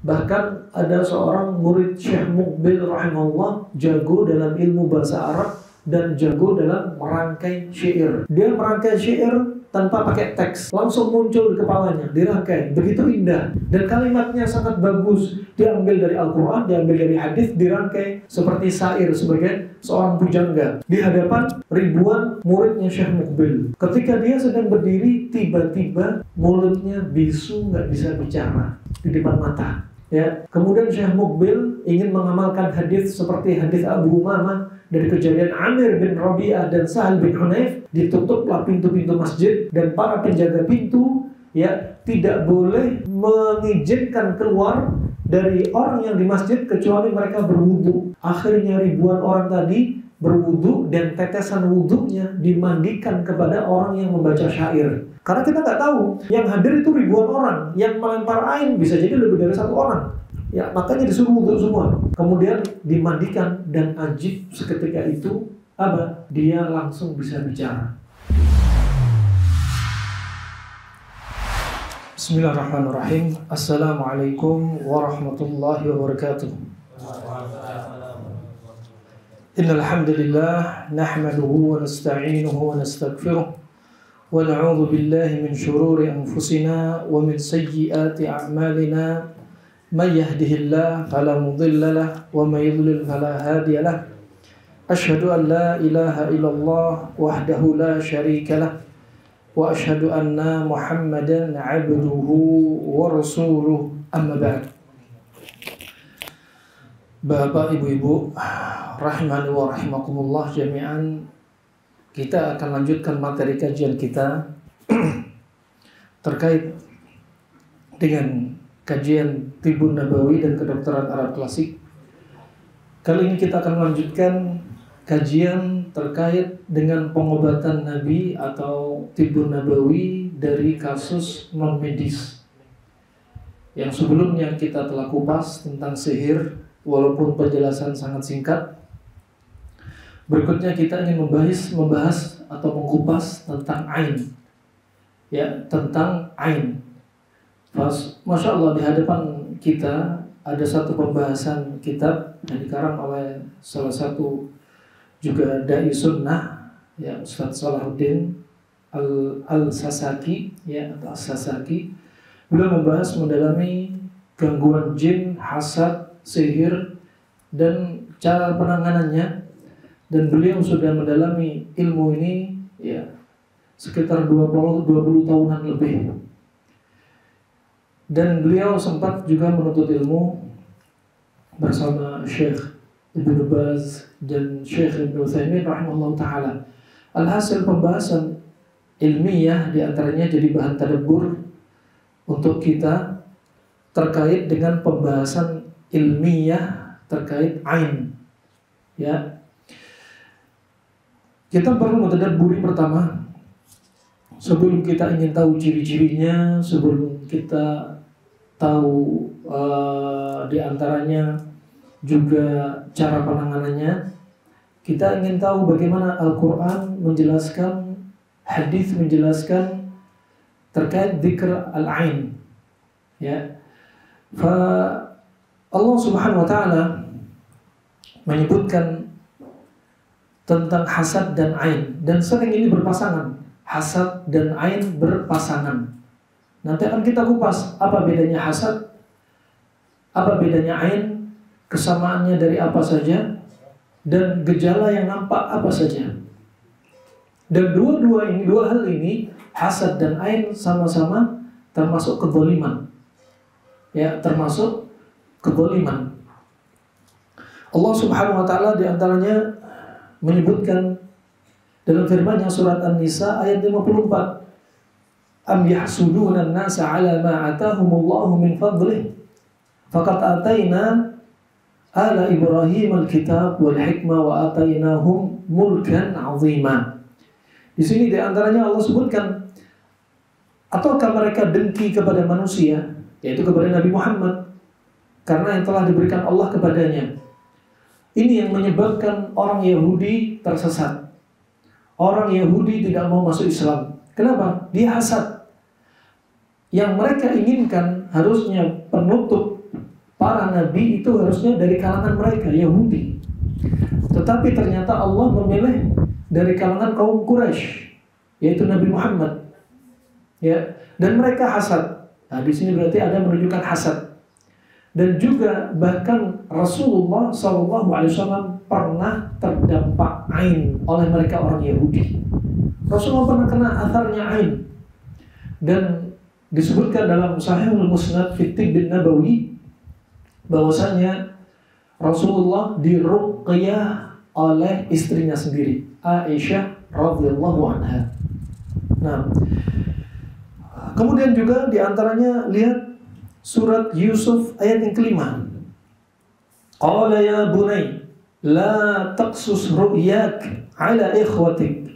Bahkan ada seorang murid Syekh Muqbil rahimahullah, jago dalam ilmu bahasa Arab dan jago dalam merangkai syair. Dia merangkai syair tanpa pakai teks, langsung muncul di kepalanya, dirangkai, begitu indah. Dan kalimatnya sangat bagus, diambil dari Al-Quran, diambil dari hadis, dirangkai seperti syair sebagai seorang pujangga di hadapan ribuan muridnya Syekh Muqbil. Ketika dia sedang berdiri, tiba-tiba mulutnya bisu, nggak bisa bicara di depan mata. Ya, kemudian Syekh Muqbil ingin mengamalkan hadis seperti hadis Abu Umamah dari kejadian Amir bin Rabi'ah dan Sahal bin Hunayf. Ditutuplah pintu-pintu masjid dan para penjaga pintu ya tidak boleh mengizinkan keluar dari orang yang di masjid kecuali mereka berwudu. Akhirnya ribuan orang tadi berwudu dan tetesan wudunya dimandikan kepada orang yang membaca syair. Karena kita nggak tahu, yang hadir itu ribuan orang, yang melempar air bisa jadi lebih dari satu orang. Ya, makanya disuruh wudu semua. Kemudian dimandikan dan ajib seketika itu apa? Dia langsung bisa bicara. Bismillahirrahmanirrahim. Assalamualaikum warahmatullahi wabarakatuh. Innal hamdalillah nahmaduhu wa nasta'inuhu wa nastaghfiruh. ونعوذ بالله من شرور أنفسنا ومن سيئات أعمالنا من يهده الله فلا مضل له ومن يضلل فلا هادي له أشهد أن لا إله إلا الله وحده لا شريك له وأشهد أن محمدا عبده ورسوله أما بعد. Bapak, Ibu-ibu, rahimani wa rahimakumullah jami'an. Kita akan lanjutkan materi kajian kita terkait dengan kajian Tibbun Nabawi dan kedokteran Arab klasik. Kali ini kita akan melanjutkan kajian terkait dengan pengobatan Nabi atau Tibbun Nabawi dari kasus non-medis. Yang sebelumnya kita telah kupas tentang sihir, walaupun penjelasan sangat singkat. Berikutnya kita ingin membahas atau mengupas tentang ain. Ya, tentang ain. Masya Allah, di hadapan kita ada satu pembahasan kitab yang dikarang oleh salah satu juga dai sunnah, ya, Ustaz Salahuddin Al-Sasaki, ya, atau As-Sasaki. Beliau membahas mendalami gangguan jin, hasad, sihir, dan cara penanganannya. Dan beliau sudah mendalami ilmu ini ya sekitar 20 tahunan lebih. Dan beliau sempat juga menuntut ilmu bersama Syekh Ibnu Baz dan Syekh Ibnu Utsaimin rahimahullah ta'ala. Alhasil pembahasan ilmiah diantaranya jadi bahan tadabbur untuk kita terkait dengan pembahasan ilmiah terkait ain. Ya, kita perlu mentadabburi pertama sebelum kita ingin tahu ciri-cirinya, sebelum kita tahu diantaranya juga cara penanganannya. Kita ingin tahu bagaimana Al-Quran menjelaskan, hadis menjelaskan terkait dzikr al-ain. Ya, Allah Subhanahu Wa Taala menyebutkan tentang hasad dan ain, dan sering ini berpasangan. Hasad dan ain berpasangan. Nanti akan kita kupas apa bedanya hasad, apa bedanya ain, kesamaannya dari apa saja, dan gejala yang nampak apa saja. Dan dua hal ini, hasad dan ain, sama-sama termasuk kezaliman. Ya, termasuk kezaliman. Allah Subhanahu Wa Taala diantaranya menyebutkan dalam firman-Nya surat An-Nisa ayat 54, am yahsuduna an-nasa 'ala ma atahumullahu min fadlih faqad ataina ala Ibrahim al-kitab wal hikmah wa atainahum mulkan 'azima. Di sini di antaranya Allah sebutkan, ataukah mereka dengki kepada manusia, yaitu kepada Nabi Muhammad, karena yang telah diberikan Allah kepadanya. Ini yang menyebabkan orang Yahudi tersesat. Orang Yahudi tidak mau masuk Islam. Kenapa? Dia hasad. Yang mereka inginkan harusnya penutup para nabi itu harusnya dari kalangan mereka Yahudi. Tetapi ternyata Allah memilih dari kalangan kaum Quraisy, yaitu Nabi Muhammad. Ya, dan mereka hasad. Nah, di sini berarti ada menunjukkan hasad. Dan juga bahkan Rasulullah SAW pernah terdampak ain oleh mereka orang Yahudi. Rasulullah pernah kena atharnya ain. Dan disebutkan dalam Sahihul Musnad fi Tibb Nabawi bahwasanya Rasulullah diruqyah oleh istrinya sendiri, Aisyah radhiyallahu anha. Nah, kemudian juga diantaranya lihat surat Yusuf ayat yang kelima. Qala ya bunay la taqsus ru'yak ala ikhwatik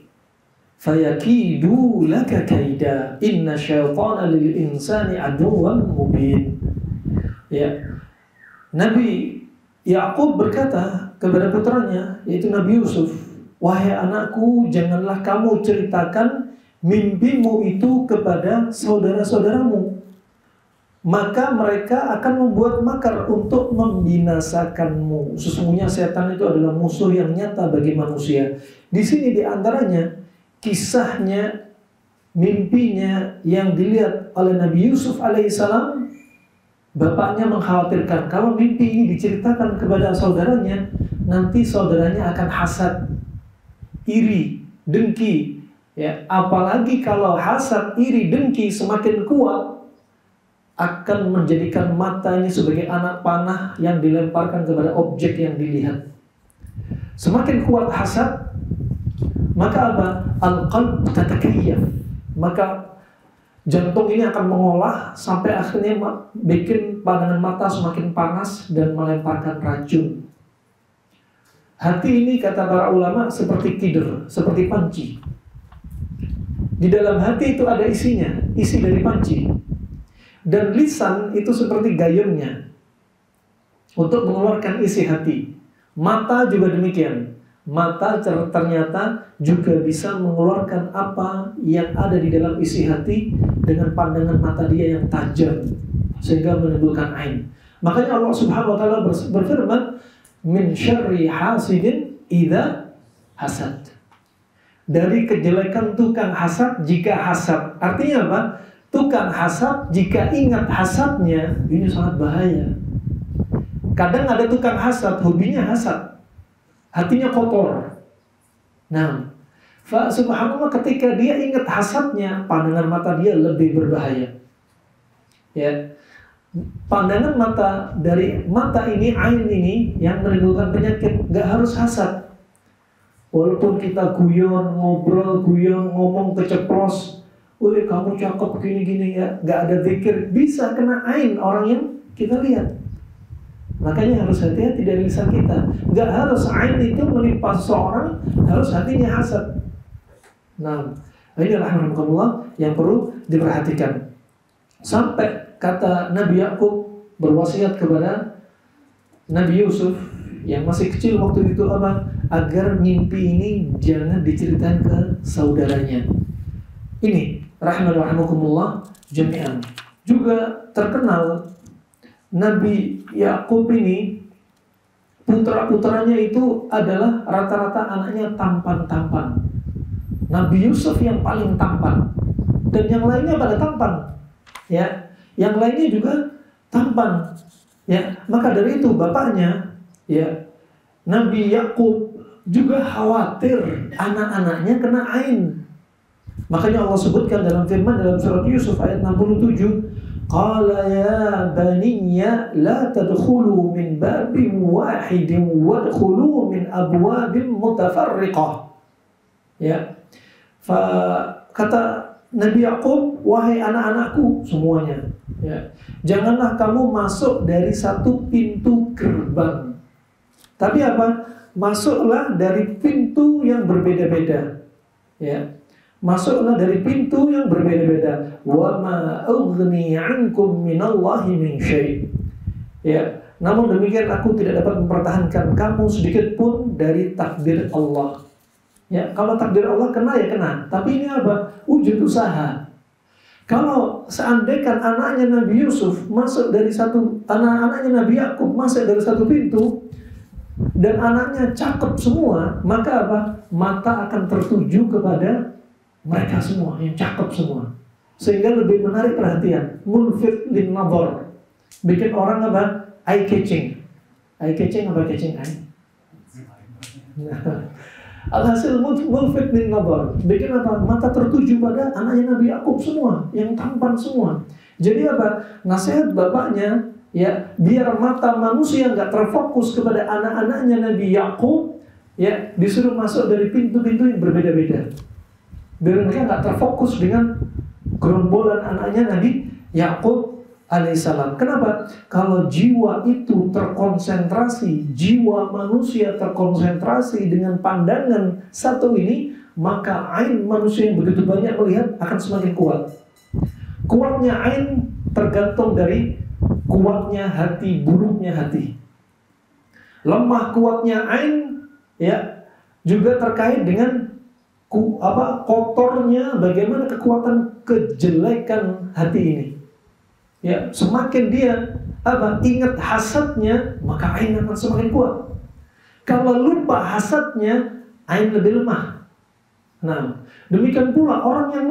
fayakidu laka kaida inna syaitana lil insani aduwwan mubin. Ya, Nabi Yakub berkata kepada putranya, yaitu Nabi Yusuf, wahai anakku, janganlah kamu ceritakan mimpimu itu kepada saudara-saudaramu, maka mereka akan membuat makar untuk membinasakanmu. Sesungguhnya setan itu adalah musuh yang nyata bagi manusia. Di sini diantaranya kisahnya, mimpinya yang dilihat oleh Nabi Yusuf alaihissalam. Bapaknya mengkhawatirkan kalau mimpi ini diceritakan kepada saudaranya, nanti saudaranya akan hasad, iri, dengki. Ya, apalagi kalau hasad, iri, dengki semakin kuat, akan menjadikan mata ini sebagai anak panah yang dilemparkan kepada objek yang dilihat. Semakin kuat hasad, maka apa? Al-qalb tatakayyaf. Maka jantung ini akan mengolah sampai akhirnya bikin pandangan mata semakin panas dan melemparkan racun. Hati ini kata para ulama seperti kider, seperti panci. Di dalam hati itu ada isinya, isi dari panci. Dan lisan itu seperti gayungnya untuk mengeluarkan isi hati. Mata juga demikian. Mata ternyata juga bisa mengeluarkan apa yang ada di dalam isi hati dengan pandangan mata dia yang tajam sehingga menimbulkan ain. Makanya Allah Subhanahu wa taala berfirman, min syarri hasidin idza hasad. Dari kejelekan tukang hasad jika hasad. Artinya apa? Tukang hasad jika ingat hasadnya, ini sangat bahaya. Kadang ada tukang hasad, hobinya hasad, hatinya kotor. Nah, subhanallah, ketika dia ingat hasadnya, pandangan mata dia lebih berbahaya. Ya, pandangan mata dari mata ini, ain ini yang menimbulkan penyakit, gak harus hasad. Walaupun kita guyon, ngobrol, guyon, ngomong keceplos, "Woi, kamu cakep gini-gini ya," gak ada zikir, bisa kena ain orang yang kita lihat. Makanya harus hati-hati dari lisan kita. Gak harus ain itu menimpa seseorang, harus hatinya hasad. Nah, ini rahimahullah yang perlu diperhatikan. Sampai kata Nabi Yakub berwasiat kepada Nabi Yusuf yang masih kecil waktu itu apa? Agar mimpi ini jangan diceritain ke saudaranya. Ini rahimahullah jami'an. Juga terkenal Nabi Yakub ini, putra-putranya itu adalah rata-rata anaknya tampan-tampan. Nabi Yusuf yang paling tampan, dan yang lainnya pada tampan, ya, yang lainnya juga tampan, ya. Maka dari itu bapaknya, ya, Nabi Yakub juga khawatir anak-anaknya kena ain. Makanya Allah sebutkan dalam firman dalam surat Yusuf ayat 67, qala ya baniya la tadkhulu min babin wahidin wadkhulu min abwabin mutafarriqah. Ya. Kata Nabi Yakub, wahai anak-anakku semuanya, ya, janganlah kamu masuk dari satu pintu gerbang. Tapi apa? Masuklah dari pintu yang berbeda-beda. Ya. Masuklah dari pintu yang berbeda-beda. Wa ma ughni 'ankum minallahi min syai'. Ya, namun demikian aku tidak dapat mempertahankan kamu sedikit pun dari takdir Allah. Ya, kalau takdir Allah kena ya kena. Tapi ini apa? Wujud usaha. Kalau seandainya anaknya Nabi Yusuf masuk dari anaknya Nabi Yakub masuk dari satu pintu dan anaknya cakep semua, maka apa? Mata akan tertuju kepada mereka semua yang cakep semua, sehingga lebih menarik perhatian. Mulfit lin nadhar, bikin orang apa? Eye catching. Eye catching apa catching eye? Alhasil mulfit lin nadhar, bikin apa? Mata tertuju pada anaknya Nabi Yakub semua, yang tampan semua. Jadi apa? Nasihat bapaknya, ya, biar mata manusia nggak terfokus kepada anak-anaknya Nabi Yakub, ya, disuruh masuk dari pintu-pintu yang berbeda-beda. Biar mereka nggak terfokus dengan gerombolan anaknya Nabi Yakub alaihissalam. Kenapa? Kalau jiwa itu terkonsentrasi, jiwa manusia terkonsentrasi dengan pandangan satu ini, maka ain manusia yang begitu banyak melihat akan semakin kuat. Kuatnya ain tergantung dari kuatnya hati, buruknya hati. Lemah kuatnya ain, ya, juga terkait dengan kotornya, bagaimana kekuatan kejelekan hati ini. Ya, semakin dia ingat hasadnya, maka ain akan semakin kuat. Kalau lupa hasadnya, ain lebih lemah. Nah, demikian pula orang yang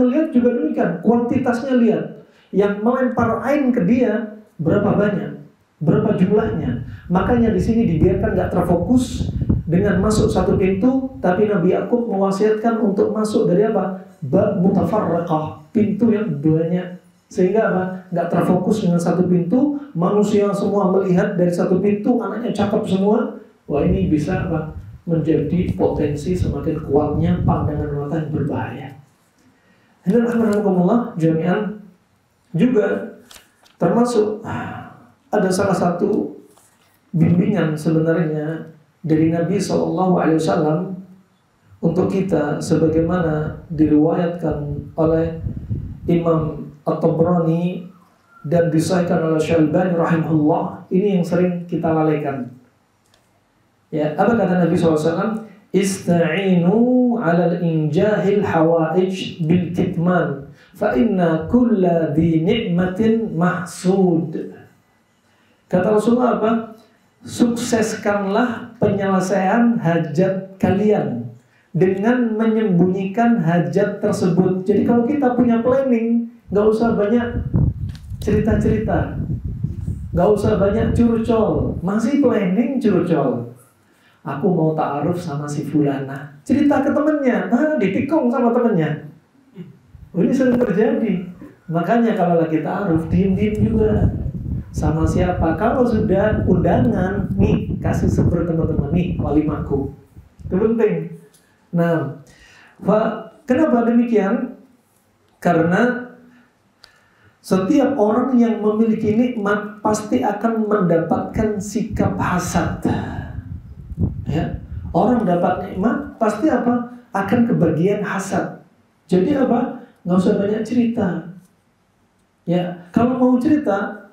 melihat juga demikian, kuantitasnya lihat. Yang melempar ain ke dia berapa banyak, berapa jumlahnya. Makanya di sini dibiarkan nggak terfokus dengan masuk satu pintu, tapi Nabi Yakub mewasiatkan untuk masuk dari apa? Bab mutafarraqah, pintu yang banyak. Sehingga apa? Nggak terfokus dengan satu pintu, manusia semua melihat dari satu pintu, anaknya cakep semua. Wah, ini bisa apa? Menjadi potensi semakin kuatnya pandangan mata yang berbahaya. Dan alhamdulillah jami'an juga termasuk ada salah satu bimbingan sebenarnya dari Nabi SAW untuk kita, sebagaimana diriwayatkan oleh Imam At-Tabrani dan disahihkan oleh Syalbani rahimahullah. Ini yang sering kita lalaikan. Ya, apa kata Nabi SAW? Ista'inu 'alal injahil hawaij bil kitman, fa inna kulla dhi ni'matin mahsud. Kata Rasulullah apa? Sukseskanlah penyelesaian hajat kalian dengan menyembunyikan hajat tersebut. Jadi kalau kita punya planning, gak usah banyak cerita-cerita, gak usah banyak curcol. Masih planning curcol. Aku mau ta'aruf sama si fulana, cerita ke temennya, ditikung sama temennya. Ini sering terjadi. Makanya kalau lagi ta'aruf, diem-diem juga. Sama siapa? Kalau sudah undangan, nih kasih super teman-teman, nih walimahku. Itu penting. Nah, kenapa demikian? Karena setiap orang yang memiliki nikmat pasti akan mendapatkan sikap hasad. Ya, orang dapat nikmat pasti apa? Akan kebagian hasad. Jadi apa? Nggak usah banyak cerita. Ya, kalau mau cerita,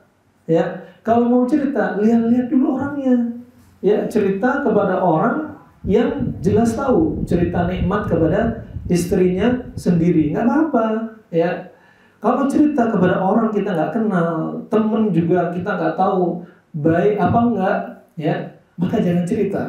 lihat-lihat dulu orangnya. Ya, cerita kepada orang yang jelas tahu, cerita nikmat kepada istrinya sendiri, nggak apa-apa. Ya, kalau cerita kepada orang kita nggak kenal, temen juga kita nggak tahu baik apa enggak, ya, maka jangan cerita.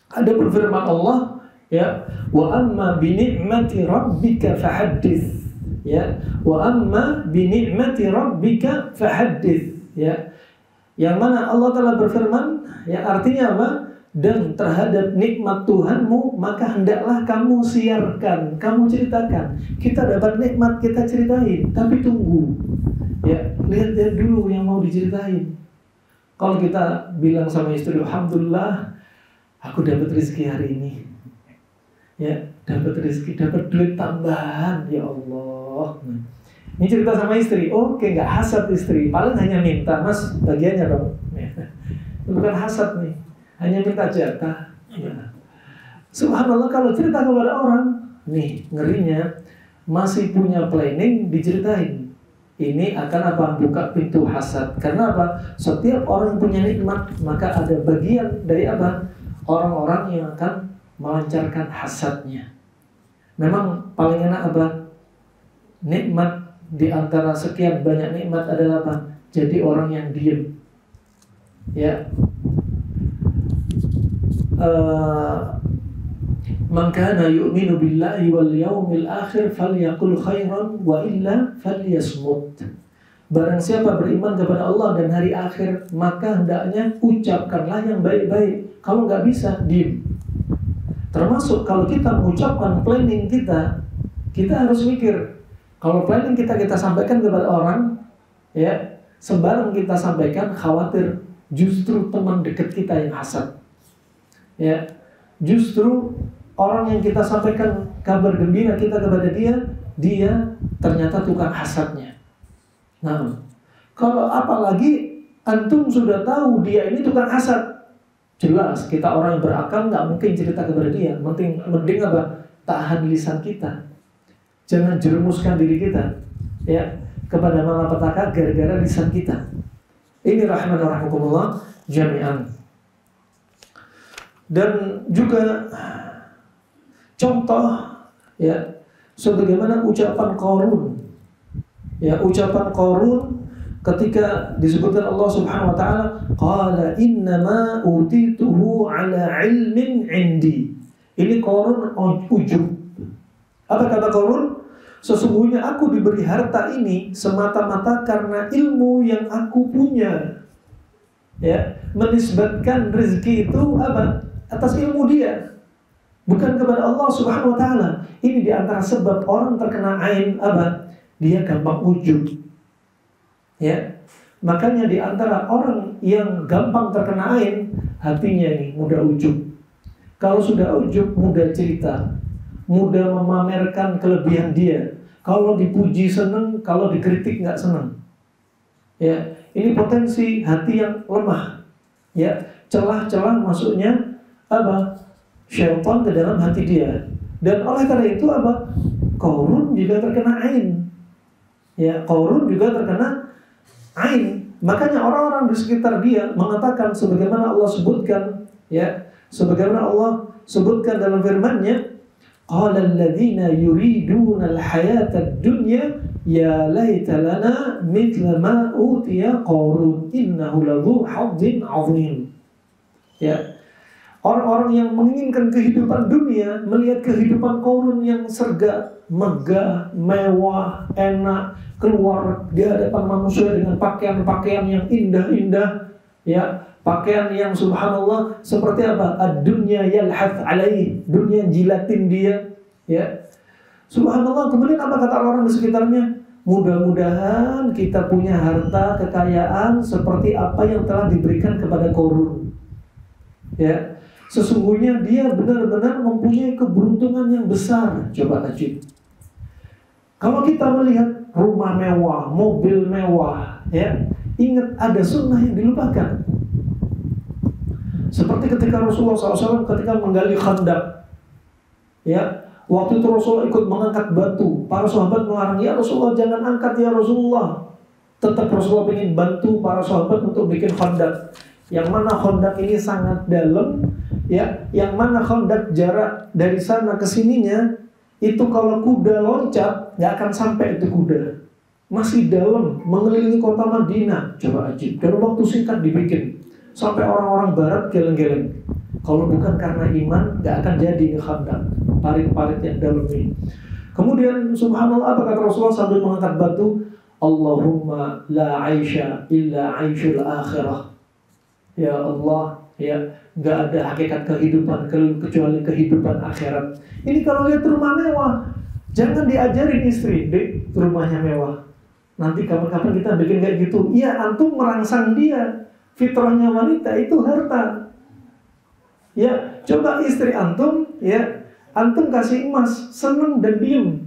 Ada firman Allah, ya, wa amma bi ni'mati rabbika fahaddits, ya, wa amma bi ni'mati rabbika fahaddits, ya, yang mana Allah telah berfirman, ya, artinya apa? Dan terhadap nikmat Tuhanmu maka hendaklah kamu siarkan, kamu ceritakan. Kita dapat nikmat kita ceritain, tapi tunggu, ya, lihat dulu yang mau diceritain. Kalau kita bilang sama istri, alhamdulillah aku dapat rezeki hari ini, ya, dapat rezeki, dapat duit tambahan, ya Allah. Ini cerita sama istri, oke, nggak hasad istri, paling hanya minta, mas bagiannya dong, ya. Bukan hasad nih, hanya minta jatah, ya. Subhanallah, kalau cerita kepada orang, nih ngerinya masih punya planning diceritain. Ini akan apa? Buka pintu hasad. Karena apa? Setiap orang yang punya nikmat, maka ada bagian dari apa? Orang-orang yang akan melancarkan hasadnya. Memang paling enak apa? nikmat di antara sekian banyak nikmat adalah apa? Jadi orang yang diam. Ya. Man kana yu'minu billahi wal yawmil akhir falyaqul khairan wa illa falyasmut. Barang siapa beriman kepada Allah dan hari akhir, maka hendaknya ucapkanlah yang baik-baik. Kalau nggak bisa, diam. Termasuk kalau kita mengucapkan planning kita harus mikir. Kalau planning kita sampaikan kepada orang, ya, sembarang kita sampaikan, khawatir justru teman dekat kita yang hasad. Ya, justru orang yang kita sampaikan kabar gembira kita kepada dia ternyata tukang hasadnya. Nah, kalau apalagi antum sudah tahu dia ini tukang hasad, jelas kita orang yang berakal nggak mungkin cerita kepada dia. Mending apa? Tahan lisan kita, jangan jerumuskan diri kita, ya, kepada malapetaka gara-gara lisan kita. Ini rahman wa rahmatullah jami'an. Dan juga contoh, ya, sebagaimana ucapan Qarun. Ya, ucapan Qarun ketika disebutkan Allah Subhanahu wa taala, qala innama utituhu ala ilmin indi. Ini Qarun ujub. Apa kata Qarun? Sesungguhnya aku diberi harta ini semata-mata karena ilmu yang aku punya. Ya, menisbatkan rezeki itu apa? Atas ilmu dia, bukan kepada Allah Subhanahu wa taala. Ini diantara sebab orang terkena ain apa? Dia gampang ujub. Ya. Makanya diantara orang yang gampang terkena ain, hatinya ini mudah ujub. Kalau sudah ujub, mudah cerita, mudah memamerkan kelebihan dia. Kalau dipuji senang, kalau dikritik nggak senang. Ya, ini potensi hati yang lemah. Ya, celah-celah masuknya apa? Syaitan ke dalam hati dia. Dan oleh karena itu apa? Qarun juga terkena ain. Ya, Qarun juga terkena ain. Makanya orang-orang di sekitar dia mengatakan sebagaimana Allah sebutkan, ya, sebagaimana Allah sebutkan dalam firman-Nya, qala alladziina yuriduna al-hayata ad-dunya ya laita lana mithla ma utiya Qarun innahu ladzu hadzin 'adzim. Ya. Orang-orang yang menginginkan kehidupan dunia melihat kehidupan Qarun yang serga, megah, mewah, enak, keluar di hadapan manusia dengan pakaian-pakaian yang indah-indah, ya, pakaian yang subhanallah seperti apa? Ad-dunya yalhath alaih, dunia jilatin dia, ya. Subhanallah. Kemudian apa kata orang di sekitarnya? Mudah-mudahan kita punya harta kekayaan seperti apa yang telah diberikan kepada Qarun. Ya. Sesungguhnya dia benar-benar mempunyai keberuntungan yang besar. Coba tajib. Kalau kita melihat rumah mewah, mobil mewah, ya, ingat ada sunnah yang dilupakan. Seperti ketika Rasulullah SAW ketika menggali Khandaq, ya, waktu itu Rasulullah ikut mengangkat batu. Para sahabat melarang, ya Rasulullah jangan angkat ya Rasulullah. Tetap Rasulullah ingin bantu para sahabat untuk bikin Khandaq. Yang mana Khandaq ini sangat dalam, ya, yang mana Khandaq jarak dari sana ke sininya itu kalau kuda loncat nggak akan sampai itu kuda, masih dalam, mengelilingi kota Madinah. Coba ajib, dalam waktu singkat dibikin sampai orang-orang barat geleng-geleng. Kalau bukan karena iman nggak akan jadi ini Khandaq, parit-parit yang dalam ini. Kemudian subhanallah, apa kata Rasulullah sambil mengangkat batu? Allahumma la aisha illa aishul akhirah. Ya Allah, ya, nggak ada hakikat kehidupan kecuali kehidupan akhirat. Ini kalau lihat rumah mewah, jangan diajarin istri, dek, rumahnya mewah. Nanti kapan-kapan kita bikin kayak gitu. Iya, antum merangsang dia. Fitrahnya wanita itu harta. Ya, coba istri antum, ya, antum kasih emas, seneng dan diem.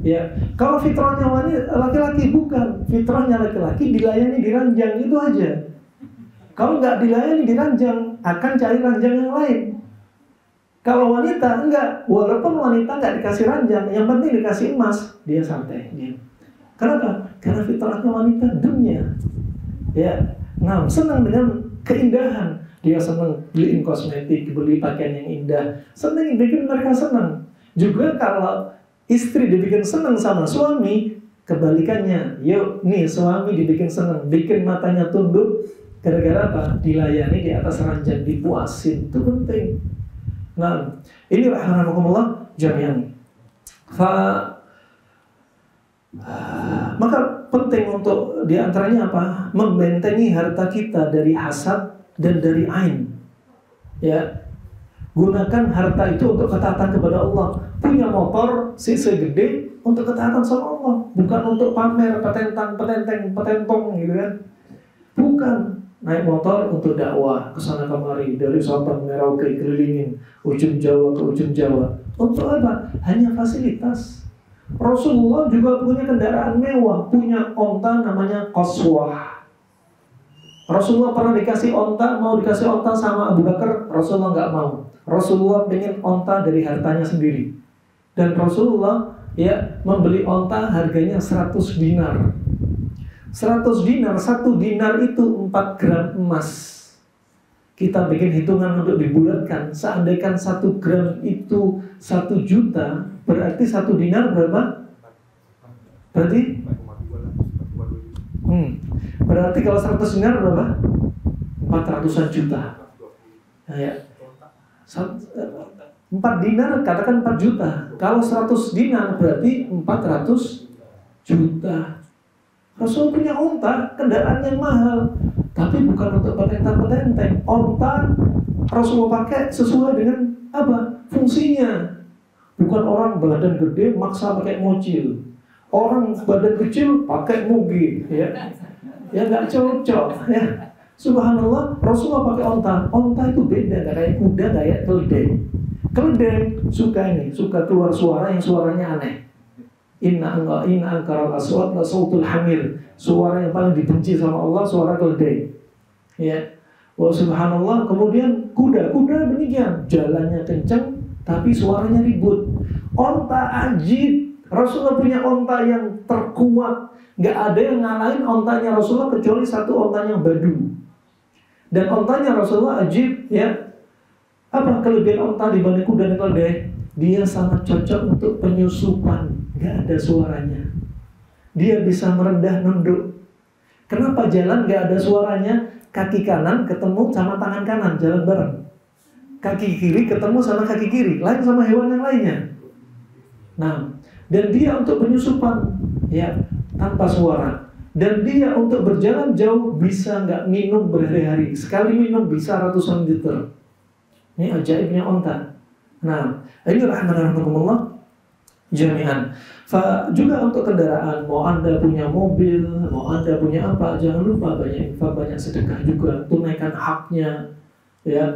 Ya, kalau fitrahnya wanita, laki-laki bukan. Fitrahnya laki-laki dilayani di ranjang, itu aja. Kalau nggak dilayani di ranjang, akan cari ranjang yang lain. Kalau wanita enggak, walaupun wanita nggak dikasih ranjang, yang penting dikasih emas, dia santai. Dia. Kenapa? Karena fitrahnya wanita dunia. Ya, nah, senang dengan keindahan. Dia senang beliin kosmetik, beli pakaian yang indah, senang bikin mereka senang. Juga kalau Istri dibikin senang sama suami, kebalikannya. Yuk, nih suami dibikin senang, bikin matanya tunduk. Gara-gara apa? Dilayani di atas ranjang, dipuasin. Itu penting. Nah, ini rahimahumullah jami'an. Maka penting untuk diantaranya apa? Membentengi harta kita dari hasad dan dari ain. Ya, gunakan harta itu untuk ketaatan kepada Allah. Punya motor CC gede untuk ketaatan sama Allah, bukan untuk pamer, petentong gitu kan. Bukan. Naik motor untuk dakwah kesana kemari, dari Sabang Merauke kelilingin ujung Jawa ke ujung Jawa. Untuk apa? Hanya fasilitas. Rasulullah juga punya kendaraan mewah, punya onta namanya Qaswah. Rasulullah pernah dikasih onta, mau dikasih onta sama Abu Bakar, Rasulullah nggak mau. Rasulullah pengen onta dari hartanya sendiri. Dan Rasulullah membeli onta harganya 100 dinar. 100 dinar, 1 dinar itu 4 gram emas. Kita bikin hitungan untuk dibulatkan. Seandainya 1 gram itu 1 juta, berarti 1 dinar berapa? Berarti? Berarti kalau 100 dinar berapa? 400-an juta. Nah, ya. 4 dinar katakan 4 juta. Kalau 100 dinar berarti 400 juta. Rasul punya onta, kendaraan yang mahal, tapi bukan untuk petentang-petenteng. Onta Rasulullah pakai sesuai dengan apa? Fungsinya. Bukan orang badan gede maksa pakai mocil. Orang badan kecil pakai mugi, ya. Ya nggak cocok, ya. Subhanallah, Rasulullah pakai onta. Onta itu beda, nggak kayak kuda, kayak keledai. Keledai suka keluar suara yang suaranya aneh. Inna angkaral aswat la sautul hamir. Suara yang paling dibenci sama Allah suara keledai. Ya. Wa subhanallah, kemudian kuda demikian, jalannya kencang tapi suaranya ribut. Onta ajib. Rasulullah punya onta yang terkuat. Nggak ada yang ngalahin ontanya Rasulullah kecuali satu ontanya Badu. Dan ontanya Rasulullah ajib, ya. Apa kelebihan onta dibanding kuda dan keledai? Dia sangat cocok untuk penyusupan. Nggak ada suaranya. Dia bisa merendah nunduk. Kenapa jalan nggak ada suaranya? Kaki kanan ketemu sama tangan kanan, jalan bareng. Kaki kiri ketemu sama kaki kiri, lain sama hewan yang lainnya. Nah, dan dia untuk penyusupan, ya, tanpa suara. Dan dia untuk berjalan jauh bisa nggak minum berhari-hari. Sekali minum bisa ratusan liter. Ini ajaibnya onta. Nah, ini rahmatullah jami'an. Juga untuk kendaraan, mau Anda punya mobil, mau Anda punya apa, jangan lupa banyak infak, banyak sedekah juga, tunaikan haknya, ya.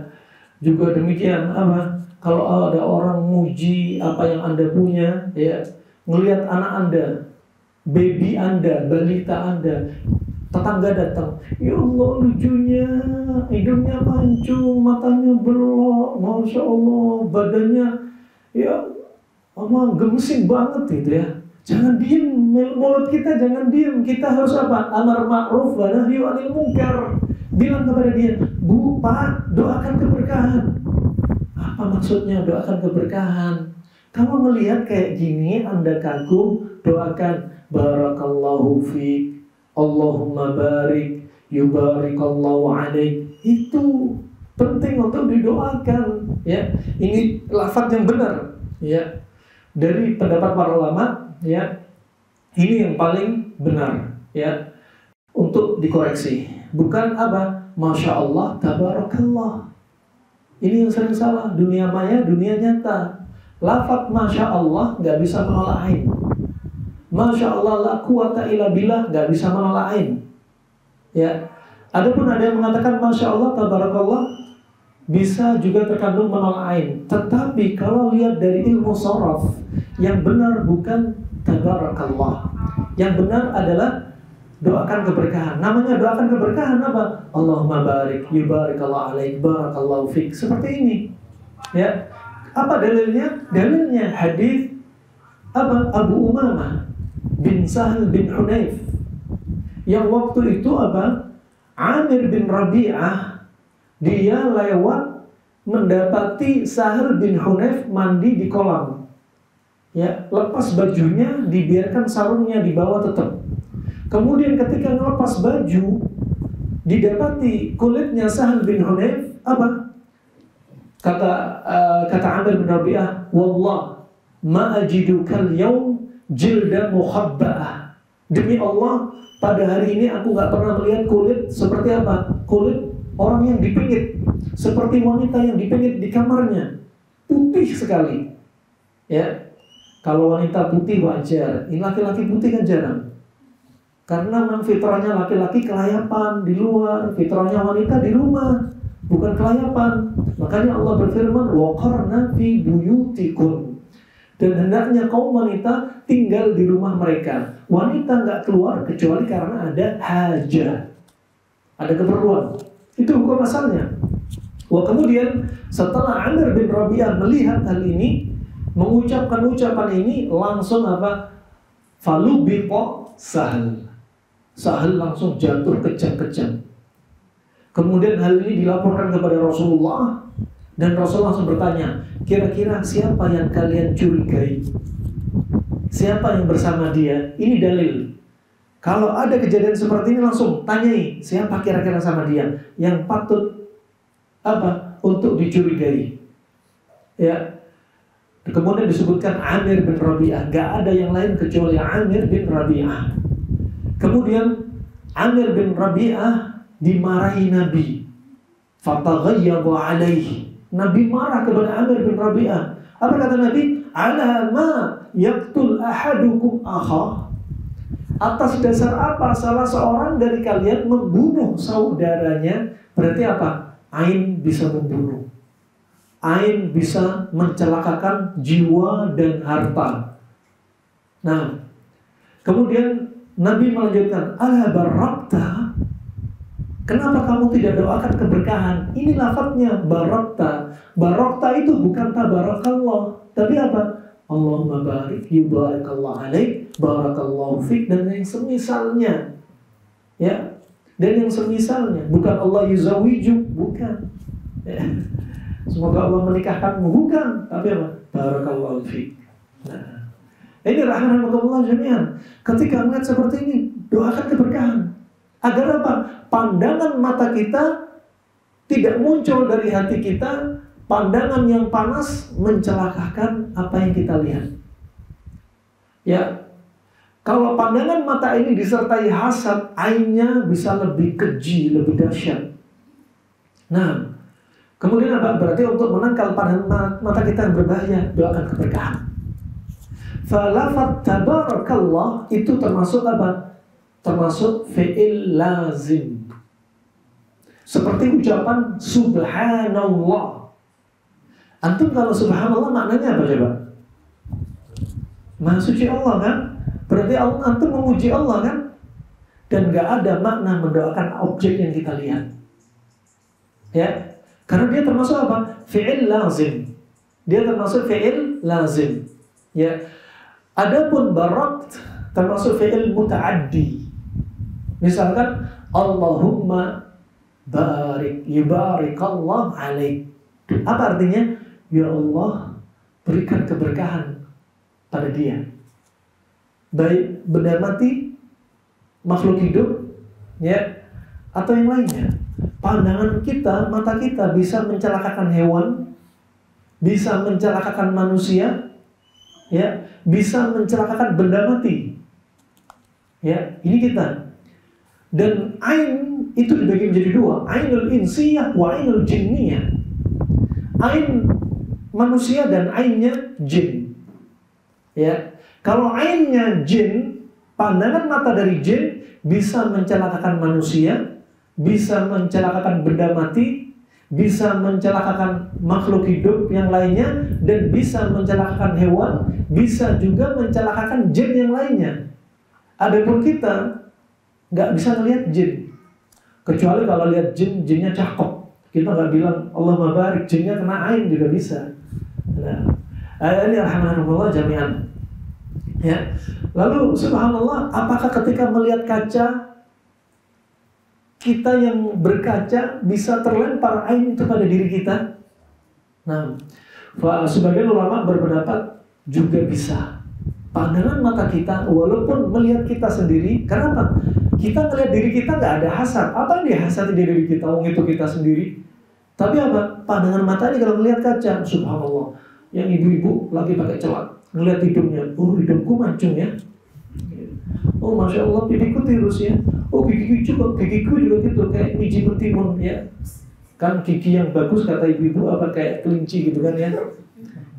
Juga demikian apa? Kalau ada orang muji apa yang Anda punya, ya, ngelihat anak Anda, baby Anda, balita Anda, tetangga datang, ya Allah lucunya, hidungnya mancung, matanya belok, masya Allah, badannya ya gemesin banget gitu ya. Jangan diem, mulut kita jangan diem. Kita harus apa? Amar ma'ruf wa nahyi 'anil munkar. Bilang kepada dia, Bu, Pak, doakan keberkahan. Apa maksudnya doakan keberkahan? Kamu melihat kayak gini, Anda kagum, doakan barakallahu fiik, Allahumma barik, yubarikallahu alaik. Itu penting untuk didoakan, ya. Ini lafaz yang benar, ya. Dari pendapat para ulama, ya, ini yang paling benar, ya, untuk dikoreksi. Bukan apa? Masya Allah, tabarakallah. Ini yang sering salah. Dunia maya, dunia nyata. Lafaz Masya Allah nggak bisa menolak ain. Masya Allah la quwata illa billah nggak bisa menolak ain. Ya. Adapun ada yang mengatakan Masya Allah, tabarakallah, bisa juga terkandung menolak ain. Tetapi kalau lihat dari ilmu sharaf, yang benar bukan tabarakallah. Yang benar adalah doakan keberkahan. Namanya doakan keberkahan apa? Allahumma barik, yubarikallahu alaik, barakallahu fik. Seperti ini. Ya. Apa dalilnya? Dalilnya hadis apa? Abu Umamah bin Sahal bin Hunayf. Yang waktu itu apa? Amir bin Rabi'ah, dia lewat mendapati Sahal bin Hunayf mandi di kolam. Ya, lepas bajunya, dibiarkan sarungnya di bawah tetap. Kemudian ketika melepas baju, didapati kulitnya Sahal bin Hunayf, apa? Kata Amir bin Rabi'ah, wallah ma ajidu kal yaum jilda mukhabba'ah. Demi Allah, pada hari ini aku gak pernah melihat kulit seperti apa? Kulit orang yang dipingit, seperti wanita yang dipingit di kamarnya, putih sekali. Ya, kalau wanita putih wajar, ini laki-laki putih kan jarang. Karena memang fitrahnya laki-laki kelayapan di luar, fitrahnya wanita di rumah, bukan kelayapan. Makanya Allah berfirman, waqarna fi buyutikum. Dan hendaknya kaum wanita tinggal di rumah mereka. Wanita nggak keluar kecuali karena ada hajah, ada keperluan. Itu hukum asalnya. Wah, kemudian setelah Amir bin Rabi'ah melihat hal ini, mengucapkan ucapan ini, langsung apa? Falubiqa Sahal. Sahal langsung jatuh kejang-kejang. Kemudian hal ini dilaporkan kepada Rasulullah, dan Rasul langsung bertanya, kira-kira siapa yang kalian curigai? Siapa yang bersama dia? Ini dalil. Kalau ada kejadian seperti ini langsung tanyai, siapa kira-kira sama dia yang patut apa? Untuk dicurigai. Ya. Kemudian disebutkan Amir bin Rabi'ah. Gak ada yang lain kecuali Amir bin Rabi'ah. Kemudian Amir bin Rabi'ah dimarahi Nabi. Fataghayyaba alaihi. Nabi marah kepada Amir bin Rabi'ah. Apa kata Nabi? Ala ma yaqtul ahadukum akha. Atas dasar apa salah seorang dari kalian membunuh saudaranya? Berarti apa? Ain bisa membunuh. Ain bisa mencelakakan jiwa dan harta. Nah, kemudian Nabi melanjutkan, ala barakta. Kenapa kamu tidak doakan keberkahan? Ini lafadznya barakta. Barakta itu bukan tabarakallah, tapi apa? Allahumma barik, yubarakallah alaik, barakallahu fik, dan yang semisalnya. Ya, dan yang semisalnya. Bukan Allah yuzawiju, bukan. Ya. Semoga Allah menikahkanmu, bukan. Tapi apa? Barakallahu fik. Nah, ini rahmatullah jami'an. Ketika melihat seperti ini, doakan keberkahan. Agar apa? Pandangan mata kita tidak muncul dari hati kita, pandangan yang panas mencelakakan apa yang kita lihat. Ya, kalau pandangan mata ini disertai hasad, ainnya bisa lebih keji, lebih dahsyat. Nah, kemudian apa? Berarti untuk menangkal pandangan mata kita yang berbahaya, doakan keberkahan. Falafat tabarakallah itu termasuk apa? Termasuk fi'il lazim. Seperti ucapan subhanallah. Antum kalau subhanallah maknanya apa coba? Maha suci Allah kan? Berarti antum memuji Allah kan? Dan gak ada makna mendoakan objek yang kita lihat. Ya, karena dia termasuk apa? Fi'il lazim. Dia termasuk fi'il lazim. Ya. Adapun barakt termasuk fi'il muta'addi. Misalkan Allahumma barik, yubarikallah alaik. Apa artinya? Ya Allah, berikan keberkahan pada dia. Baik benda mati, makhluk hidup, ya, atau yang lainnya. Pandangan kita, mata kita bisa mencelakakan hewan, bisa mencelakakan manusia, ya, bisa mencelakakan benda mati. Ya, ini kita. Dan ain itu dibagi menjadi dua, ainul insiyah wa ainul jinniyah. Ain manusia dan ainnya jin. Ya, kalau ainnya jin, pandangan mata dari jin bisa mencelakakan manusia, bisa mencelakakan benda mati, bisa mencelakakan makhluk hidup yang lainnya, dan bisa mencelakakan hewan, bisa juga mencelakakan jin yang lainnya. Adapun kita nggak bisa melihat jin, kecuali kalau lihat jin, jinnya cakep. Kita nggak bilang Allah mabarik, jinnya kena ain juga bisa. Nah, ini alhamdulillah jami'an. Ya. Lalu subhanallah, apakah ketika melihat kaca kita yang berkaca bisa terlempar ain itu pada diri kita? Nah, sebagian ulama berpendapat juga bisa. Pandangan mata kita, walaupun melihat kita sendiri, karena apa? Kita melihat diri kita nggak ada hasad. Apa yang dihasati di diri kita? Wong itu kita sendiri. Tapi apa? Pandangan mata ini kalau melihat kaca, subhanallah, yang ibu-ibu lagi pakai celak, ngelihat hidungnya, oh hidungku mancung ya. Oh masya Allah, pipiku tirus ya. Oh gigiku juga gitu, kayak biji mentimun ya. Kan gigi yang bagus kata ibu-ibu apa kayak kelinci gitu kan ya.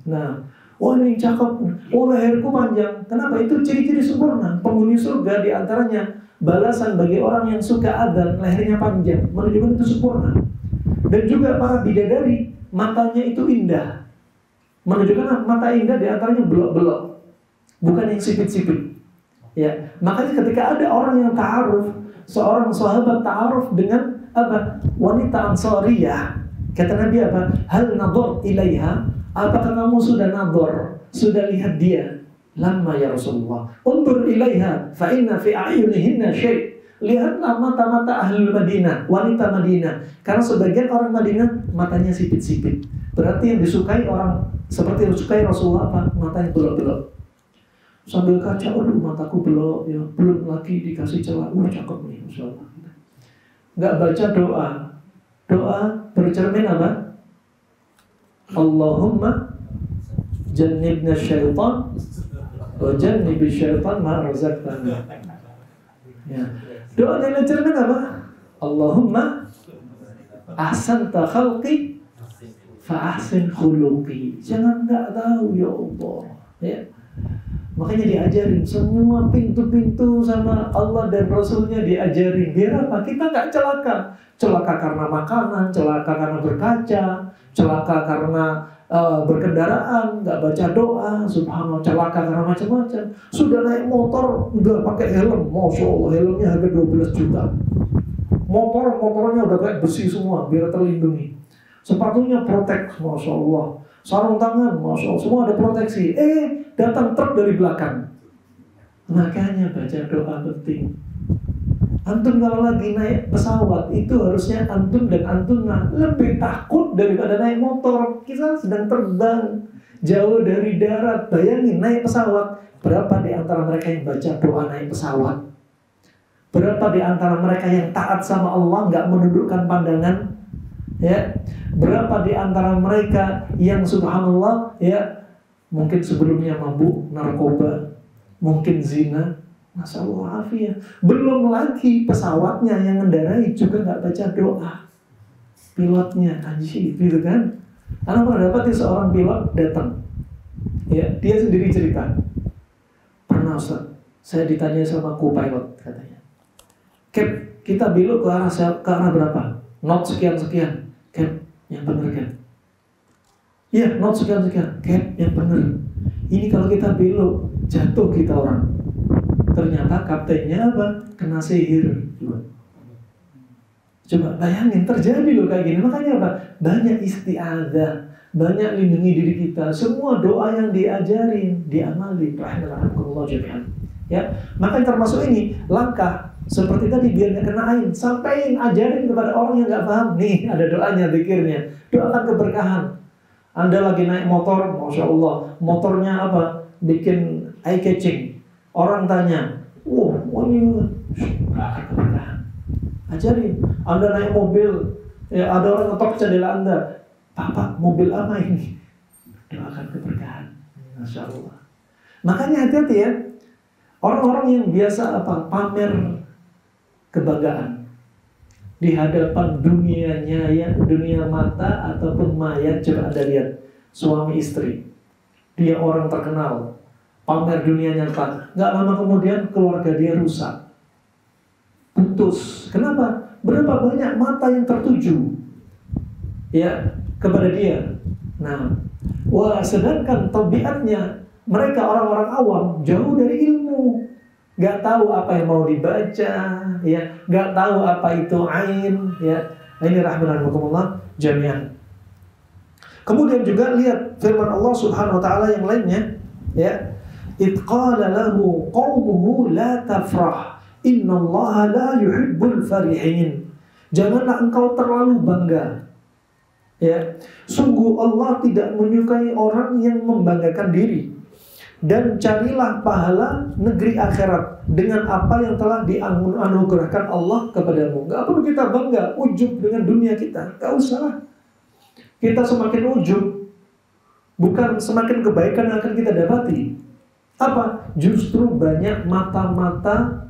Nah, oh ini cakep. Oh leherku panjang. Kenapa? Itu ciri-ciri sempurna. Penghuni surga diantaranya balasan bagi orang yang suka adzan, lehernya panjang, menunjukkan itu sempurna. Dan juga para bidadari, matanya itu indah, menunjukkan mata indah diantaranya belok-belok, bukan yang sipit-sipit. Ya, makanya ketika ada orang yang ta'aruf, seorang sahabat ta'aruf dengan apa? Wanita Ansariyah, kata Nabi apa? Hal nadhar ilaiha? Apakah kamu sudah nadhar, sudah lihat dia? Lama ya Rasulullah. Undur ilaiha fa inna fi a'yunihinna syai'. Lihatlah mata-mata ahli Madinah, wanita Madinah. Karena sebagian orang Madinah matanya sipit-sipit. Berarti yang disukai orang seperti yang disukai Rasulullah apa? Matanya belok-belok. Sambil kaca, aduh mataku belok ya, belum lagi dikasih celah. Cakep nih, masyaallah. Nggak baca doa. Doa bercermin apa? Allahumma jannibna syaitan wa jannibi syaitan ma razaqtana. Ya. Doa yang cermin apa? Allahumma ahsanta khalqi fa ahsin khuluqi. Jangan nggak tahu ya Allah. Ya. Makanya diajarin semua pintu-pintu sama Allah dan Rasulnya diajarin. Biar apa? Kita nggak celaka. Celaka karena makanan, celaka karena berkaca, celaka karena berkendaraan, nggak baca doa, subhanallah, celaka karena macam-macam. Sudah naik motor, nggak pakai helm, masya Allah, helmnya harga 12 juta. Motornya udah kayak besi semua, biar terlindungi. Sepatunya protek, masya Allah. Sarung tangan, masya Allah, semua ada proteksi. Datang truk dari belakang. Makanya baca doa penting. Antum kalau lagi naik pesawat, itu harusnya antum dan antumah lebih takut daripada naik motor. Kita sedang terbang jauh dari darat. Bayangin naik pesawat. Berapa di antara mereka yang baca doa naik pesawat? Berapa di antara mereka yang taat sama Allah, nggak menundukkan pandangan? Ya, berapa di antara mereka yang subhanallah ya mungkin sebelumnya mabuk, narkoba, mungkin zina, masalah afiyah. Belum lagi pesawatnya yang mengendarai juga nggak baca doa. Pilotnya anjir, gitu kan? Karena pernah dapat seorang pilot datang, ya dia sendiri cerita. Pernah Ustaz, saya ditanya sama co-pilot katanya, Cap, kita belok ke arah berapa? Knot sekian. Cap, yang benar kan? Iya, knot sekian. Cap, yang benar. Ini kalau kita belok, jatuh kita orang. Ternyata kaptennya apa? Kena sihir. Coba bayangin, terjadi loh kayak gini. Makanya apa? Banyak isti'adzah, banyak lindungi diri kita. Semua doa yang diajarin, diamali. Rahimahullah jami'an. Ya, makanya termasuk ini langkah seperti tadi, biar nggak kena ain, sampaikan, ajarin kepada orang yang nggak paham. Nih ada doanya, zikirnya, doakan keberkahan. Anda lagi naik motor, masya Allah, motornya apa? Bikin eye catching. Orang tanya, ini doakan keberkahan. Ajarin. Anda naik mobil, ya ada orang ngetok jendela Anda, Papa, mobil apa ini? Doakan keberkahan. Masya Allah. Makanya hati-hati ya. Orang-orang yang biasa pamer kebanggaan di hadapan dunianya, ya dunia mata ataupun mayat. Coba Anda lihat suami istri, dia orang terkenal, pamer dunia nyata, nggak lama kemudian keluarga dia rusak, putus. Kenapa? Berapa banyak mata yang tertuju ya kepada dia. Nah, sedangkan tabiatnya mereka orang-orang awam, jauh dari ilmu. Gak tahu apa yang mau dibaca, ya, gak tahu apa itu ain, ya. Ini rahmatullah jami'an. Kemudian juga lihat firman Allah Subhanahu wa taala yang lainnya, ya. Idz qala lahu qaumuhu la tafrah, innallaha la yuhibbul farihin. Janganlah engkau terlalu bangga. Ya, sungguh Allah tidak menyukai orang yang membanggakan diri. dan carilah pahala negeri akhirat dengan apa yang telah dianugerahkan Allah kepadamu. Gak perlu kita bangga, ujub dengan dunia kita. Gak usah. Kita semakin ujub, bukan semakin kebaikan yang akan kita dapati. Apa? Justru banyak mata-mata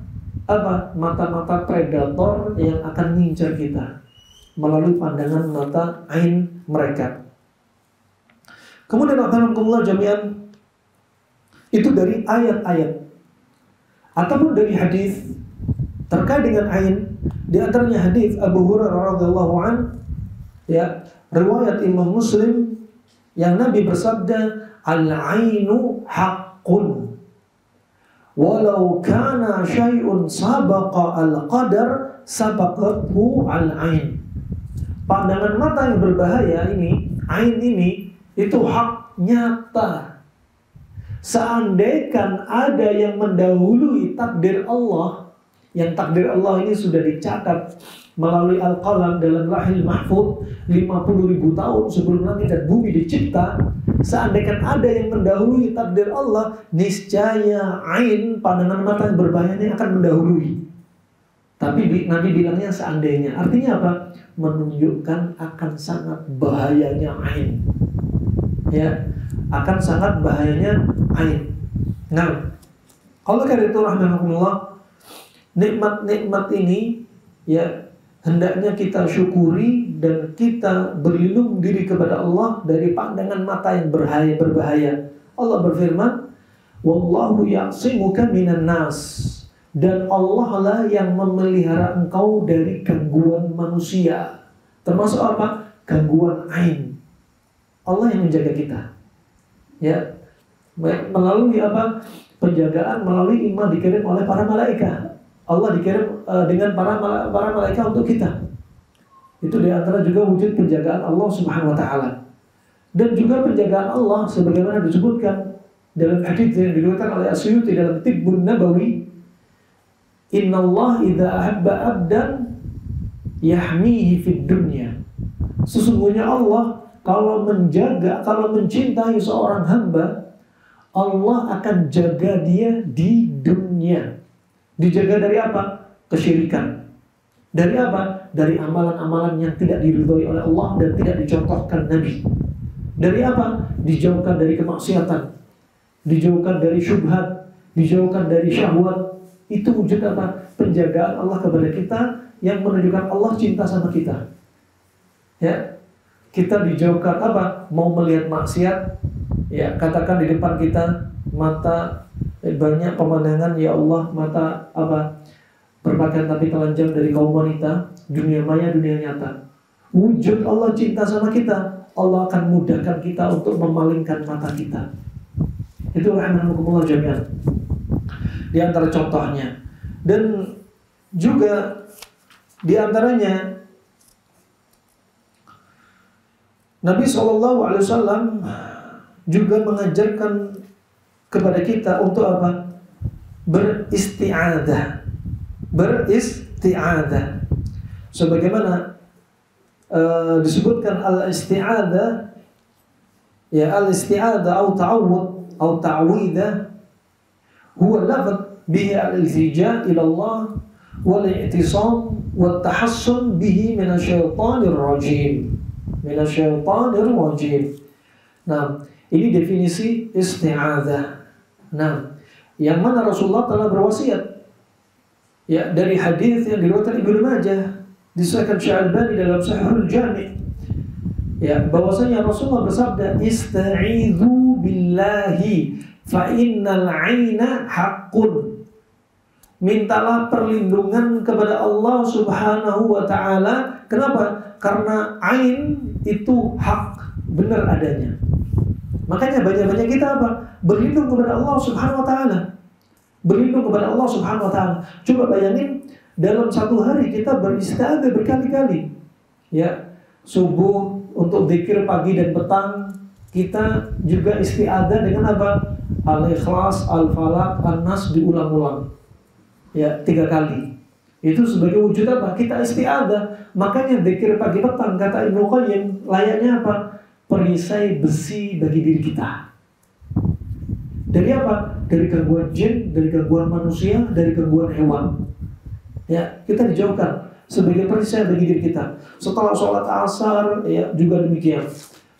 predator yang akan ngincar kita melalui pandangan mata ain mereka. Kemudian alhamdulillah jami'an, itu dari ayat-ayat ataupun dari hadis terkait dengan ain. Di antaranya hadis Abu Hurairah radhiyallahu an, ya, riwayat Imam Muslim, yang Nabi bersabda, al-ainu haqqun walau kana syai'un sabaqa al-qadar sabaqathu al-ain. Pandangan mata yang berbahaya ini, ain ini, itu hak nyata. Seandainya ada yang mendahului takdir Allah, yang takdir Allah ini sudah dicatat melalui Al-Qalam dalam Lahil Mahfuz 50.000 tahun sebelum langit dan bumi dicipta, seandainya ada yang mendahului takdir Allah, niscaya ain, pandangan mata yang berbahaya ini akan mendahului. Tapi Nabi bilangnya seandainya. Artinya apa? Menunjukkan akan sangat bahayanya ain. Ya, akan sangat bahayanya ain. Nah, oleh karena itu rahimahumullah, nikmat-nikmat ini ya hendaknya kita syukuri dan kita berlindung diri kepada Allah dari pandangan mata yang berbahaya. Allah berfirman, wallahu ya'simuka minan nas, dan Allah lah yang memelihara engkau dari gangguan manusia. Termasuk apa? Gangguan ain. Allah yang menjaga kita. Ya, melalui apa? Penjagaan melalui iman dikirim oleh para malaikat. Allah dikirim dengan para malaikat untuk kita. Itu di antara juga wujud penjagaan Allah Subhanahu wa taala. Dan juga penjagaan Allah sebagaimana disebutkan dalam hadis yang diriwayatkan oleh Asyuyuti dalam Tibbun Nabawi, "Innallah idza ahabba 'abdan yahmihi fid dunya." Sesungguhnya Allah kalau mencintai seorang hamba, Allah akan jaga dia di dunia. Dijaga dari apa? Kesyirikan. Dari apa? Dari amalan-amalan yang tidak diridhoi oleh Allah dan tidak dicontohkan Nabi. Dari apa? Dijauhkan dari kemaksiatan, dijauhkan dari syubhat, dijauhkan dari syahwat. Itu wujud apa? Penjagaan Allah kepada kita yang menunjukkan Allah cinta sama kita. Ya, kita dijauhkan apa? Mau melihat maksiat, ya katakan di depan kita mata banyak pemandangan, ya Allah, mata apa? Berpakaian tapi telanjang dari kaum wanita, dunia maya, dunia nyata. Wujud Allah cinta sama kita, Allah akan mudahkan kita untuk memalingkan mata kita. Itu rahimahumullah jami'an. Di antara contohnya. Dan juga di antaranya Nabi SAW juga mengajarkan kepada kita untuk apa? Beristi'adah. Beristi'adah. Sebagaimana disebutkan al-isti'adah, ya al-isti'adah atau ta'awud atau ta'widah huwa lafaz bihi al-iltija ila Allah wal-i'tisam wat-tahassun bihi minasyaitanir rajim. Minasyaitanir rajim. Nah, ini definisi isti'adah. Nah, yang mana Rasulullah telah berwasiat, ya, dari hadis yang diriwayatkan Ibnu Majah, disahkan Syalbani dalam Sahihul Jami', ya, bahwasanya Rasulullah bersabda, "Ista'idzu billahi fa innal 'aina haqqun." Mintalah perlindungan kepada Allah Subhanahu wa taala. Kenapa? Karena ain itu hak, benar adanya. Makanya banyak-banyak kita apa? Berlindung kepada Allah Subhanahu wa taala. Berlindung kepada Allah Subhanahu wa taala. Coba bayangin, dalam satu hari kita beristi'adzah berkali-kali. Ya, subuh untuk zikir pagi dan petang, kita juga isti'adzah dengan apa? Al-Ikhlas, Al-Falaq, An-Nas diulang-ulang. Ya, 3 kali. Itu sebagai wujud apa? Kita isti'adzah. Makanya zikir pagi petang, kata Ibnu Qayyim, layaknya apa? Perisai besi bagi diri kita. Dari apa? Dari gangguan jin, dari gangguan manusia, dari gangguan hewan. Ya, kita dijauhkan sebagai perisai bagi diri kita. Setelah sholat asar, ya juga demikian.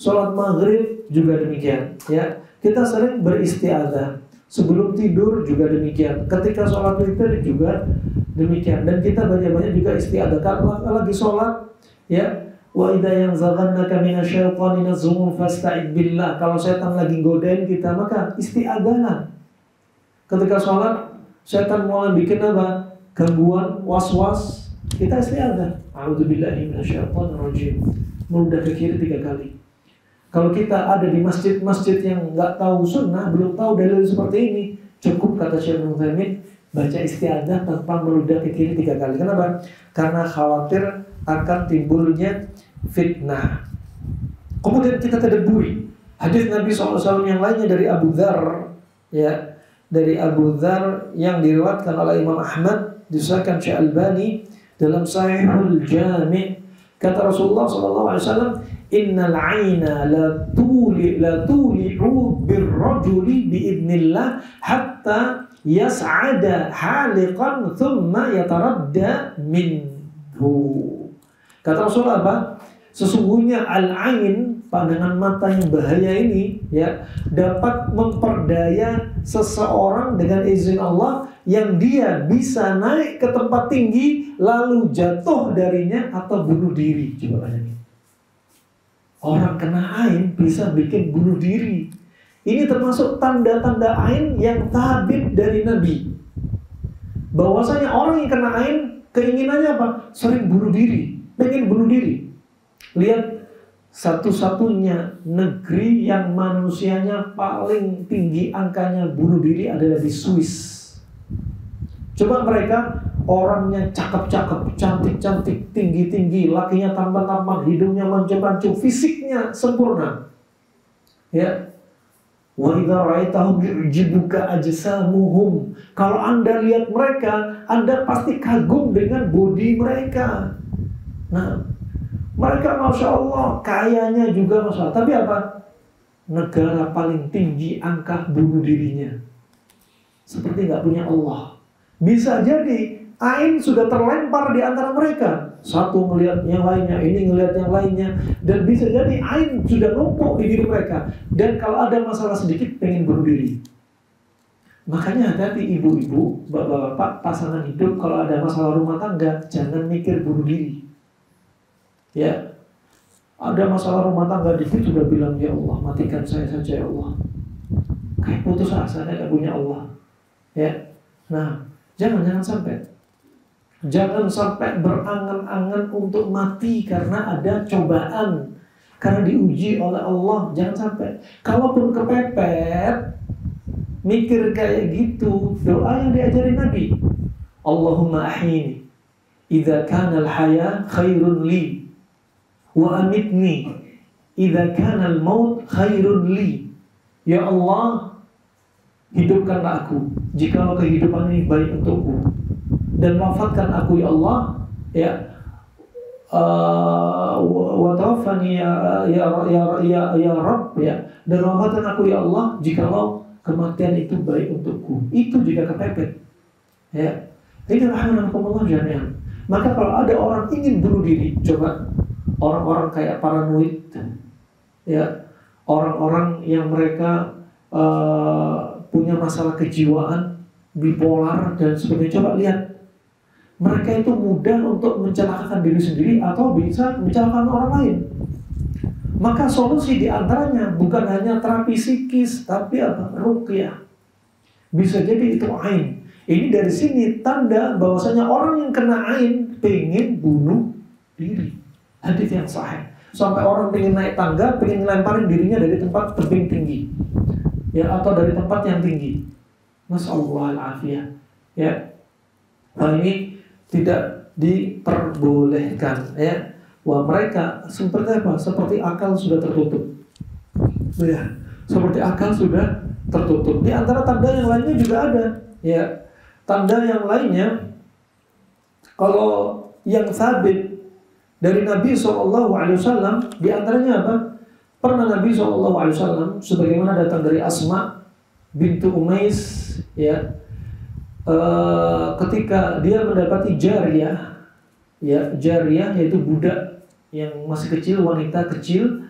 Sholat maghrib juga demikian. Ya, kita sering beristiadzah. Sebelum tidur juga demikian. Ketika sholat witir juga demikian. Dan kita banyak-banyak juga istiadzah. Kalau lagi sholat, ya, wa idza yanzaghannaka minasyaitani nazghun fasta'id billah. Kalau setan lagi godain kita, maka istiadzahlah. Ketika sholat, setan mulai bikin apa? Gangguan, was-was, kita istiadzah. A'udzubillahi minasyaitonir rajim. Meludah ke kiri 3 kali. Kalau kita ada di masjid-masjid yang nggak tahu sunnah, belum tahu dalil seperti ini, cukup kata Syekh Ibnu Utsaimin baca istiadzah tanpa meludah ke kiri 3 kali. Kenapa? Karena khawatir akan timbulnya fitnah. Kemudian kita tadabburi hadis Nabi SAW yang lainnya dari Abu Dzar, ya, dari Abu Dzar yang diriwayatkan oleh Imam Ahmad, disahkan Syekh Albani dalam Sahihul Jami'. Kata Rasulullah SAW, innal aina la tuli'u birrajuli biidnillah hatta yas'ada haliqan thumma yataradda minhu. Kata Rasulullah apa? Sesungguhnya al-ain, pandangan mata yang bahaya ini, ya, dapat memperdaya seseorang dengan izin Allah yang dia bisa naik ke tempat tinggi lalu jatuh darinya atau bunuh diri. Coba bayangin. Orang kena ain bisa bikin bunuh diri. Ini termasuk tanda-tanda ain yang tabib dari Nabi. Bahwasanya orang yang kena ain keinginannya apa? Sering bunuh diri, pengen bunuh diri. Lihat, satu-satunya negeri yang manusianya paling tinggi angkanya bunuh diri adalah di Swiss. Coba mereka orangnya cakep-cakep, cantik-cantik, tinggi-tinggi, lakinya tampan-tampan, hidungnya mancung-mancung, fisiknya sempurna. Ya. Wa idza ra'aitahum yu'jibuka ajsamuhum. Kalau Anda lihat mereka, Anda pasti kagum dengan bodi mereka. Nah, mereka Masya Allah, kayanya juga Masya Allah. Tapi apa? Negara paling tinggi angka bunuh dirinya. Seperti gak punya Allah. Bisa jadi ain sudah terlempar di antara mereka. Satu ngelihat yang lainnya, ini ngelihat yang lainnya. Dan bisa jadi ain sudah numpuk di diri mereka. Dan kalau ada masalah sedikit, pengen bunuh diri. Makanya hati-hati ibu-ibu, bapak-bapak, pasangan hidup, kalau ada masalah rumah tangga, jangan mikir bunuh diri. Ya, ada masalah rumah tangga dikit sudah bilang, ya Allah, matikan saya saja ya Allah. Kayak putus asa, saya gak punya Allah. Ya, nah, jangan sampai. Jangan sampai berangan-angan untuk mati karena ada cobaan, karena diuji oleh Allah. Jangan sampai. Kalaupun kepepet, mikir kayak gitu, doa yang diajarin Nabi. Allahumma ahyini idza kana al-haya khairun li. Wa amitni idza kana al-maut khairun li. Ya Allah, hidupkanlah aku jikalau kehidupan ini baik untukku, dan wafatkan aku ya Allah, ya, wa tawaffani ya Rabb, ya, dan wafatkan aku ya Allah jikalau kematian itu baik untukku. Itu jika kepepet. Ya. Ini rahimahumullah jami'an. Maka kalau ada orang ingin bunuh diri, coba orang-orang kayak paranoid, ya, orang-orang yang mereka punya masalah kejiwaan, bipolar dan sebagainya, coba lihat, mereka itu mudah untuk mencelakakan diri sendiri atau bisa mencelakakan orang lain. Maka solusi diantaranya bukan hanya terapi psikis, tapi apa? Ruqyah. Bisa jadi itu ain. Ini dari sini tanda bahwasanya orang yang kena ain pengen bunuh diri. Hadis yang sahih. Sampai orang pengen naik tangga, pengen ngelemparin dirinya dari tempat tebing tinggi, ya, atau dari tempat yang tinggi. Nasallallahu al-afiyah. Ya. Nah, ini tidak diperbolehkan, ya. Wah, mereka seperti apa? Seperti akal sudah tertutup. Ya, seperti akal sudah tertutup. Di antara tanda yang lainnya juga ada, ya. Tanda yang lainnya, kalau yang sabit dari Nabi SAW, di antaranya apa? Pernah Nabi SAW, sebagaimana datang dari Asma, bintu Umais, ya, ketika dia mendapati jariyah, ya, jariyah yaitu budak yang masih kecil, wanita kecil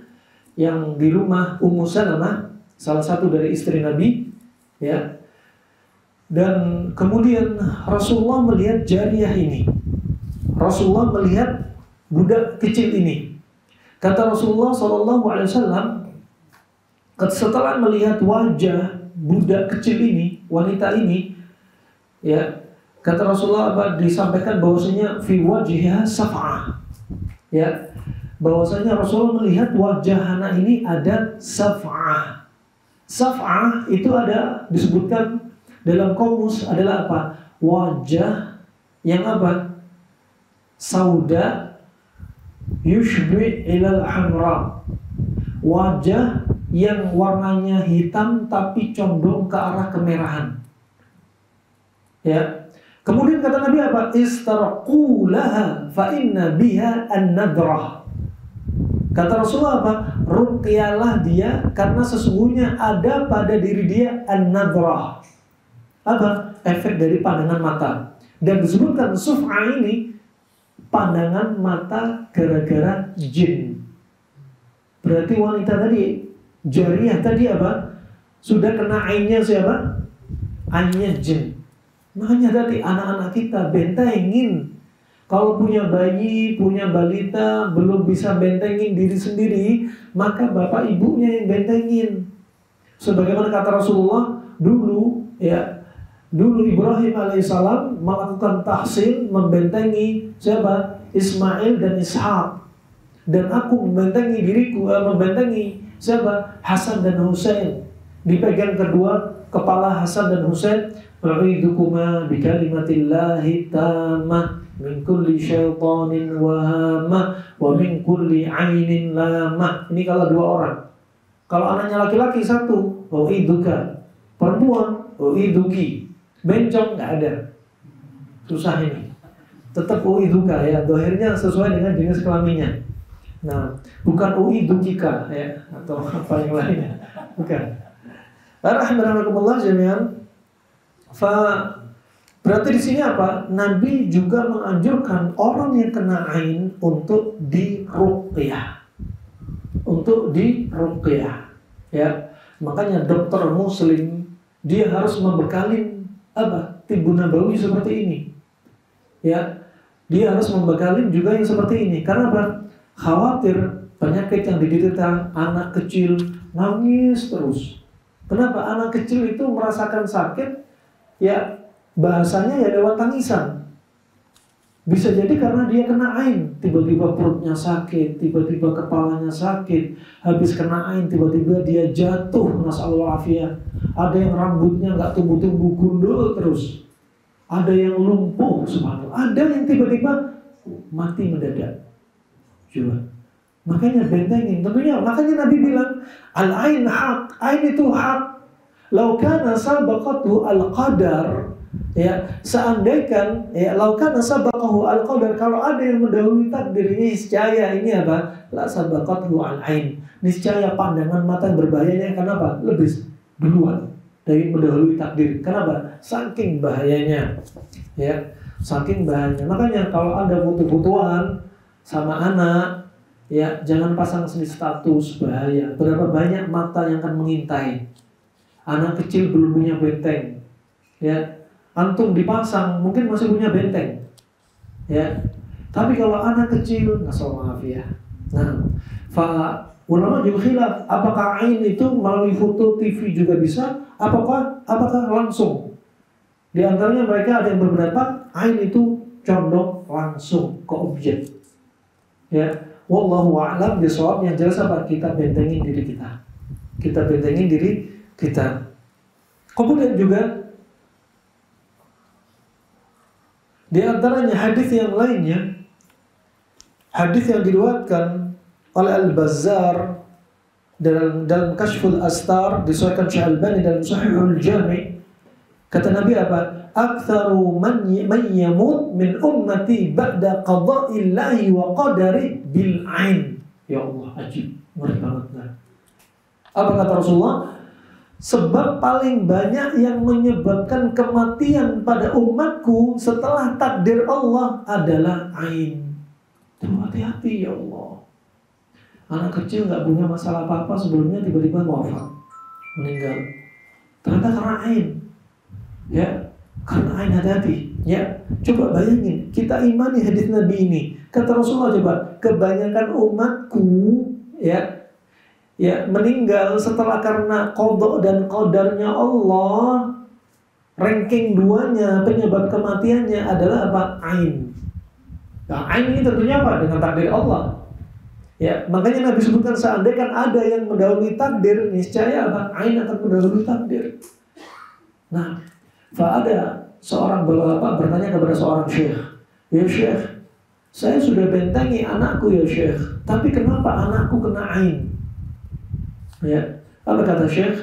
yang di rumah Ummu Salamah, salah satu dari istri Nabi, ya. Dan kemudian Rasulullah melihat jariyah ini. Rasulullah melihat budak kecil ini. Kata Rasulullah SAW, setelah melihat wajah budak kecil ini, wanita ini, ya, kata Rasulullah disampaikan bahwasanya fi wajhiha saf'ah, ya, bahwasanya Rasulullah melihat wajah anak ini ada saf'ah. Saf'ah itu ada disebutkan dalam kamus adalah apa? Wajah yang apa? Sauda yushbi ilal hamra. Wajah yang warnanya hitam tapi condong ke arah kemerahan. Ya. Kemudian kata Nabi apa? Istarqu laha fa inna biha an-nadrah. Kata Rasulullah apa? Ruqyalah dia karena sesungguhnya ada pada diri dia an-nadrah. Apa? Efek dari pandangan mata. Dan disebutkan suf'a ini pandangan mata gara-gara jin. Berarti wanita tadi, jariyah tadi apa? Sudah kena ainnya siapa? Ainnya jin. Makanya tadi anak-anak kita bentengin. Kalau punya bayi, punya balita, belum bisa bentengin diri sendiri, maka bapak ibunya yang bentengin. Sebagaimana kata Rasulullah dulu, ya, dulu Ibrahim alaihissalam melakukan tahsin, membentengi siapa? Ismail dan Ishak. Dan aku membentengi diriku, membentengi siapa? Hasan dan Husain. Dipegang kedua kepala Hasan dan Husain. A'idukuma bikalimatillahi tamah min kulli syaitanin wahamah wa min kulli ainin lamah. Ini kalau dua orang. Kalau anaknya laki-laki satu, u'iduka. Perempuan, u'iduki. Bencong nggak ada. Susah ini. Tetap u'iduka, ya. Dohirnya sesuai dengan jenis kelaminnya. Nah, bukan u'idukika, ya, atau apa yang lainnya. Bukan. Rahimahumullah jami'an. Berarti di sini apa? Nabi juga menganjurkan orang yang kena ain untuk diruqyah. Untuk diruqyah. Ya. Makanya dokter muslim dia harus membekali apa? Tibbun nabawi seperti ini. Ya. Dia harus membekali juga yang seperti ini. Karena apa? Khawatir penyakit yang diderita anak kecil nangis terus. Kenapa? Anak kecil itu merasakan sakit, ya bahasanya ya lewat tangisan. Bisa jadi karena dia kena ain, tiba-tiba perutnya sakit, tiba-tiba kepalanya sakit, habis kena ain tiba-tiba dia jatuh, nasallahu afiyah. Ada yang rambutnya nggak tumbuh-tumbuh, gundul terus. Ada yang lumpuh, subhanallah. Ada yang tiba-tiba mati mendadak. Coba. Makanya bentengin. Tentunya makanya Nabi bilang al-ain haq, ain itu hak. Lau kana sabaqatu al-qadar, ya, seandainya ya lau kana sabaqahu al-qadar, kalau ada yang mendahului takdir, ini niscaya ini apa? La sabaqatu al-ain. Niscaya pandangan mata yang berbahayanya kenapa? Lebih duluan dari mendahului takdir. Kenapa? Saking bahayanya. Ya, saking bahayanya. Makanya kalau ada foto-fotoan sama anak, ya jangan pasang di status, bahaya. Berapa banyak mata yang akan mengintai. Anak kecil belum punya benteng, ya. Antum dipasang mungkin masih punya benteng, ya. Tapi kalau anak kecil, nasallahu afiyah. Nah, ulama juga khilaf, apakah ain itu melalui foto TV juga bisa? Apakah langsung? Di antaranya mereka ada yang berpendapat ain itu condong langsung ke objek, ya. Wallahu a'lam bishawab. Yang jelas apa? Kita bentengin diri kita. Kita bentengin diri kita. Kemudian juga di antaranya hadis yang lainnya, hadis yang diriwayatkan oleh Al-Bazzar dalam Kashful Astar, disahihkan Syekh Albani dalam Sahihul Jami'. Kata Nabi apa? Aktsaru man yamut min ummati ba'da qada'illahi wa qadari bil ain. Ya Allah, ajib. Ngeri banget. Apa kata Rasulullah? sebab paling banyak yang menyebabkan kematian pada umatku setelah takdir Allah adalah ain. Hati-hati ya Allah. Anak kecil nggak punya masalah apa-apa sebelumnya tiba-tiba wafat, meninggal. Ternyata karena ain. Ya, karena ain, hati-hati. Ya, coba bayangin, kita imani hadis Nabi ini. Kata Rasulullah, coba, kebanyakan umatku ya meninggal setelah karena qada dan qadarnya Allah. Ranking 2-nya penyebab kematiannya adalah apa? Ain. Nah, ain ini tentunya apa? Dengan takdir Allah. Ya, makanya Nabi sebutkan seandainya kan ada yang mendahului takdir, niscaya apa? Ain akan mendahului takdir. Nah, ada seorang bapak bertanya kepada seorang syekh, "Ya syekh, saya sudah bentengi anakku ya syekh, tapi kenapa anakku kena ain?" Ya, apa kata syekh?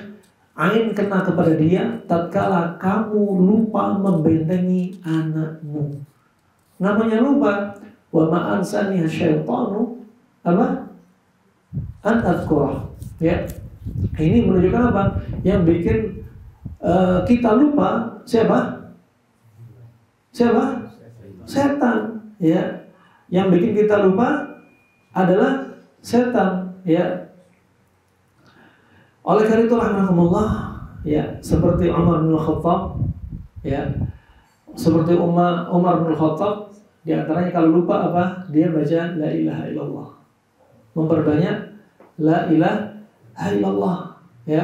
Ain kena kepada dia tatkala kamu lupa membentengi anakmu. Namanya lupa. Wa ma ansani syaitanu apa? An adzkurah. Ya. Ini menunjukkan apa? Yang bikin kita lupa siapa? Siapa? Setan. Ya. Yang bikin kita lupa adalah setan. Ya. Oleh karena itu rahmatullah, ya, seperti Umar bin Khattab, ya, seperti Umar bin Khattab, di antaranya kalau lupa apa, dia baca la ilaha illallah, memperbanyak la ilaha illallah, ya.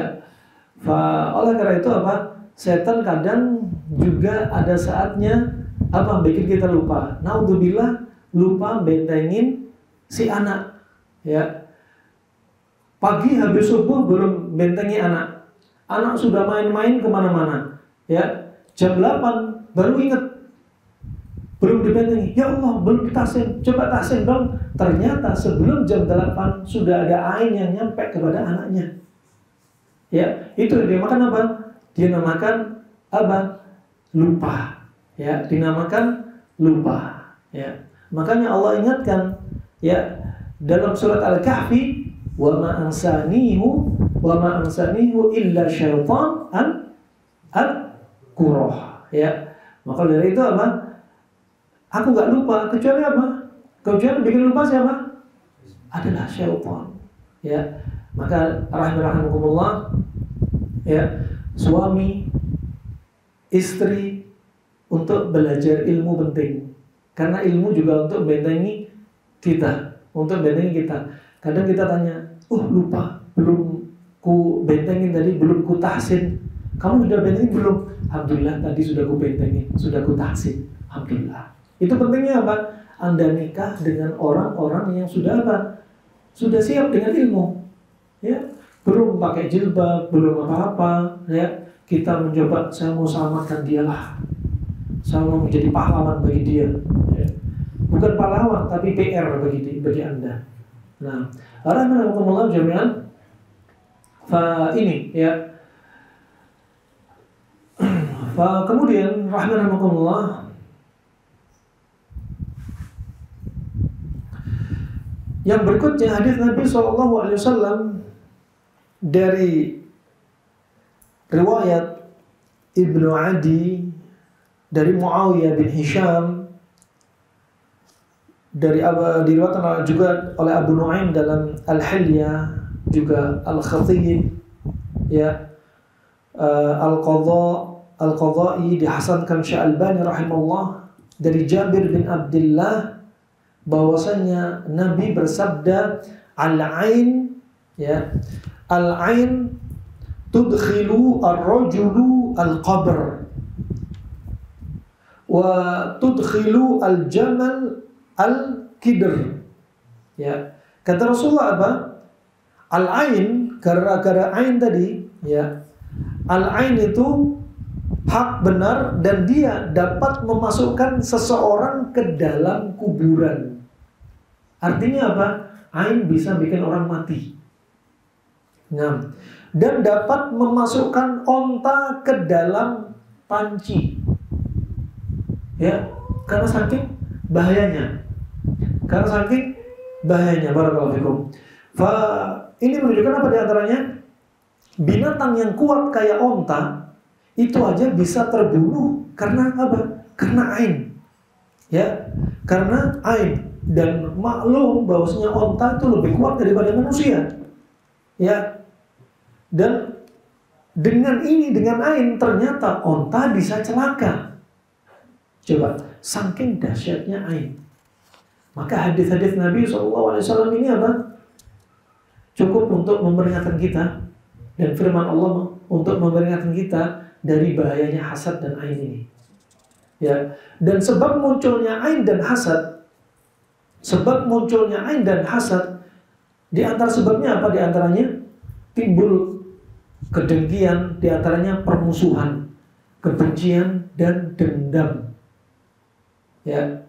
Oleh karena itu apa, setan kadang juga ada saatnya apa, bikin kita lupa. Naudzubillah, lupa bentengin si anak, ya. Pagi habis subuh belum bentengi anak. Anak sudah main-main kemana-mana. Ya, jam 8 baru ingat. Belum dibentengi. Ya Allah, belum tahsin. Coba tahsin dong. Ternyata sebelum jam 8 sudah ada ain yang nyampe kepada anaknya. Ya, itu dinamakan apa? Dinamakan apa? Lupa. Ya, dinamakan lupa. Ya. Makanya Allah ingatkan ya dalam surat Al-Kahfi, wa ma ansanihu illa syaitan al-qurah. Ya. Maka dari itu apa? Aku enggak lupa kecuali apa? Kecuali bikin lupa siapa? Adalah syaitan. Ya. Maka rahimakumullah, ya, suami istri untuk belajar ilmu penting. Karena ilmu juga untuk bentengi kita, Kadang kita tanya, lupa, belum ku bentengin tadi, belum ku tahsin. Kamu sudah bentengin belum? Alhamdulillah, tadi sudah ku bentengin, sudah ku tahsin. Alhamdulillah. Itu pentingnya apa? Anda nikah dengan orang-orang yang sudah apa? Sudah siap dengan ilmu. Ya, belum pakai jilbab, belum apa-apa. Ya, kita mencoba, saya mau selamatkan dia lah. Saya mau menjadi pahlawan bagi dia. Ya. Bukan pahlawan, tapi PR bagi Anda. Nah, rahimahumullah jami'an. Ini ya. Kemudian rahimahumullah, yang berikutnya hadis Nabi SAW dari riwayat Ibnu Adi dari Muawiyah bin Hisham, diriwayatkan juga oleh Abu Nuaim dalam Al-Hilyah, juga Al-Khatib, ya, Al-Qadha'i dihasankan Syekh Albani rahimahullah dari Jabir bin Abdullah bahwasanya Nabi bersabda, al-ain, ya, al-ain tudkhilu ar-rajulu al-qabr wa tudkhilu al-jamal al-kidr. Ya, kata Rasulullah apa? Al-ain, gara-gara ain tadi, ya. Al-ain itu hak benar dan dia dapat memasukkan seseorang ke dalam kuburan. Artinya apa? Ain bisa bikin orang mati. Nah, dan dapat memasukkan onta ke dalam panci. Ya, karena saking bahayanya. Barakallahu fikum. Ini menunjukkan apa di antaranya? Binatang yang kuat kayak onta itu aja bisa terbunuh karena apa? Karena ain. Ya, karena ain. Dan maklum bahwasanya onta itu lebih kuat daripada manusia. Ya. Dan dengan ain ternyata onta bisa celaka. Coba, saking dahsyatnya ain. Maka hadis-hadis Nabi SAW ini apa? Cukup untuk memperingatkan kita, dan firman Allah untuk memperingatkan kita dari bahayanya hasad dan ain ini. Ya, dan sebab munculnya ain dan hasad, di antara sebabnya apa? Di antaranya timbul kedengkian, di antaranya permusuhan, kebencian dan dendam. Ya.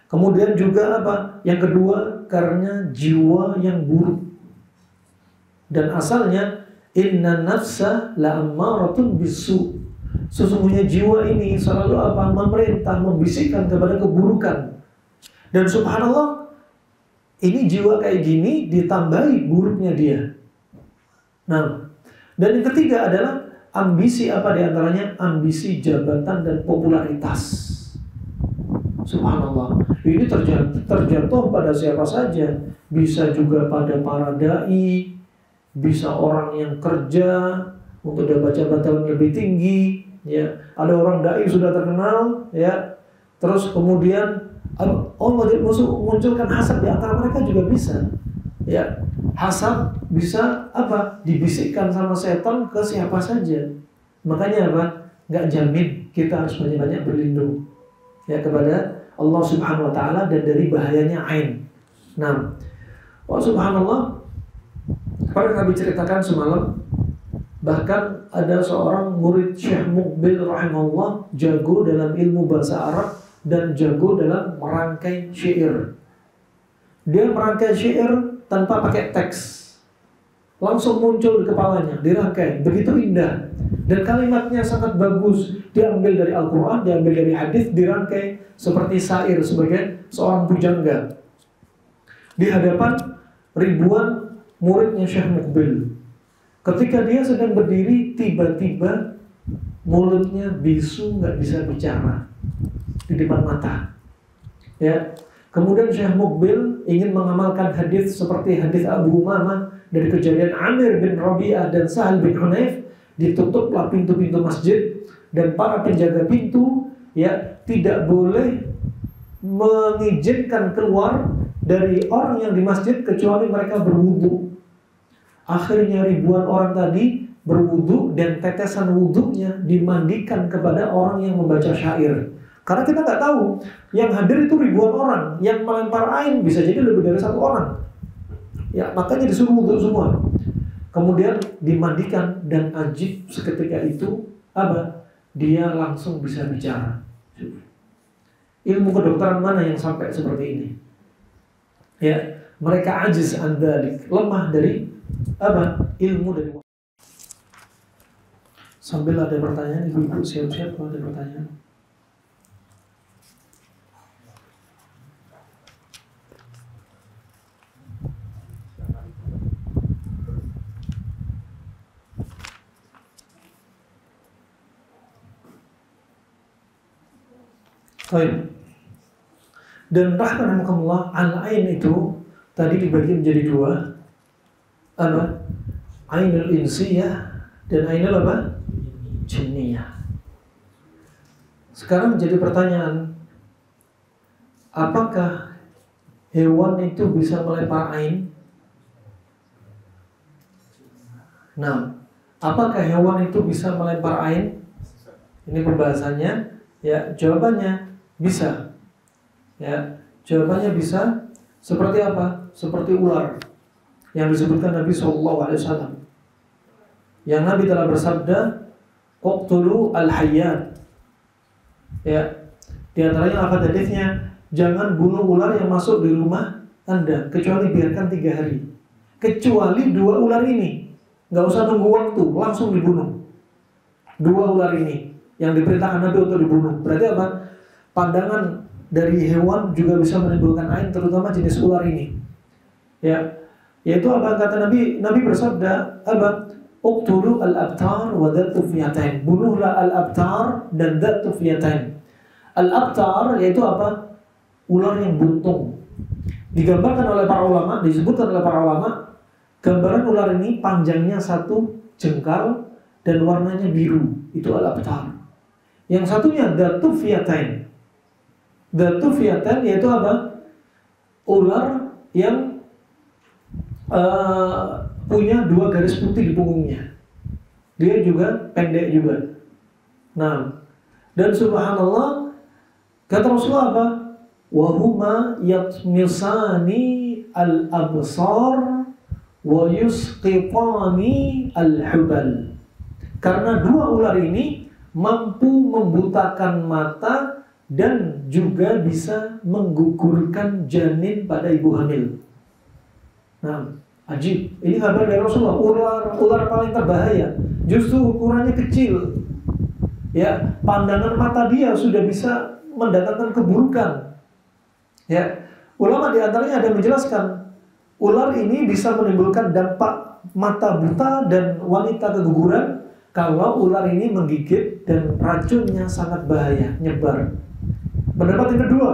Kemudian juga apa? Yang kedua, karena jiwa yang buruk. Dan asalnya inna nafsa la'ammaratun bisu. Sesungguhnya jiwa ini selalu apa? Memerintah, membisikkan kepada keburukan. Dan subhanallah, ini jiwa kayak gini ditambahi buruknya dia. Nah, dan yang ketiga adalah ambisi apa diantaranya? Ambisi jabatan dan popularitas. Subhanallah, ini terjatuh pada siapa saja. Bisa juga pada para dai, bisa orang yang kerja untuk dapat jabatan lebih tinggi. Ya, ada orang dai sudah terkenal, ya. Terus kemudian Allah munculkan hasad di antara mereka juga bisa. Ya, hasad bisa apa? Dibisikkan sama setan ke siapa saja. Makanya apa? Nggak jamin, kita harus banyak-banyak berlindung ya kepada Allah Subhanahu wa taala dan dari bahayanya ain. Nah, subhanallah, pada Nabi ceritakan semalam, bahkan ada seorang murid Syekh Muqbil rahimahullah, jago dalam ilmu bahasa Arab dan jago dalam merangkai syair. Dia merangkai syair tanpa pakai teks, langsung muncul di kepalanya, dirangkai, begitu indah. Dan kalimatnya sangat bagus, diambil dari Al-Quran, diambil dari hadis, dirangkai seperti syair sebagai seorang pujangga di hadapan ribuan muridnya Syekh Muqbil. Ketika dia sedang berdiri, tiba-tiba mulutnya bisu, nggak bisa bicara di depan mata. Ya, kemudian Syekh Muqbil ingin mengamalkan hadis seperti hadis Abu Umamah dari kejadian Amir bin Rabi'ah dan Sahal bin Hunayf. Ditutuplah pintu-pintu masjid dan para penjaga pintu ya tidak boleh mengizinkan keluar dari orang yang di masjid kecuali mereka berwudu. Akhirnya ribuan orang tadi berwudu dan tetesan wudunya dimandikan kepada orang yang membaca syair. Karena kita nggak tahu yang hadir itu ribuan orang, yang melempar ain bisa jadi lebih dari satu orang. Ya, makanya disuruh wudu semua. Kemudian dimandikan dan ajib seketika itu apa? Dia langsung bisa bicara. Ilmu kedokteran mana yang sampai seperti ini? Ya, mereka ajiz andalik, lemah dari apa? Ilmu dari. Sambil ada pertanyaan, ibu-ibu siap-siap kalau ada pertanyaan. Baik. Dan rahimahumullah, al-ain itu tadi dibagi menjadi dua. Apa? Ainul insiyah dan ainul apa? Jinniyah. Sekarang menjadi pertanyaan, apakah hewan itu bisa melempar ain? Nah, apakah hewan itu bisa melempar ain? Ini pembahasannya. Ya, jawabannya bisa. Ya, jawabannya bisa. Seperti apa? Seperti ular yang disebutkan Nabi SAW. Yang Nabi telah bersabda, "Uqtulu al-hayyat." Ya, di antaranya apa hadisnya? Jangan bunuh ular yang masuk di rumah Anda kecuali biarkan 3 hari. Kecuali 2 ular ini. Nggak usah tunggu waktu, langsung dibunuh. 2 ular ini yang diperintahkan Nabi untuk dibunuh. Berarti apa? Pandangan dari hewan juga bisa menimbulkan ain, terutama jenis ular ini. Ya, yaitu apa kata Nabi? Nabi bersabda, apa? uqtulu al-abtar wa dhatu fiyatain. Bunuhlah al-abtar dan dhatu fiyatain. Al-abtar yaitu apa? Ular yang buntung. Digambarkan oleh para ulama, disebutkan oleh para ulama, gambaran ular ini panjangnya 1 jengkal dan warnanya biru. Itu al-abtar. Yang satunya dhatu fiyatain. Dhatu fiyatain yaitu apa? Ular yang punya 2 garis putih di punggungnya. Dia juga pendek juga. Nah, dan subhanallah, kata Rasulullah apa? Wahuma yatmisani al-absar wa yusqitani al-hubal. Karena 2 ular ini mampu membutakan mata dan juga bisa menggugurkan janin pada ibu hamil. Nah, ajib. Ini kabar dari Rasulullah. Ular paling terbahaya. Justru ukurannya kecil. Ya, pandangan mata dia sudah bisa mendatangkan keburukan. Ya, ulama di antaranya ada menjelaskan ular ini bisa menimbulkan dampak mata buta dan wanita keguguran kalau ular ini menggigit dan racunnya sangat bahaya, nyebar. Pendapat yang kedua,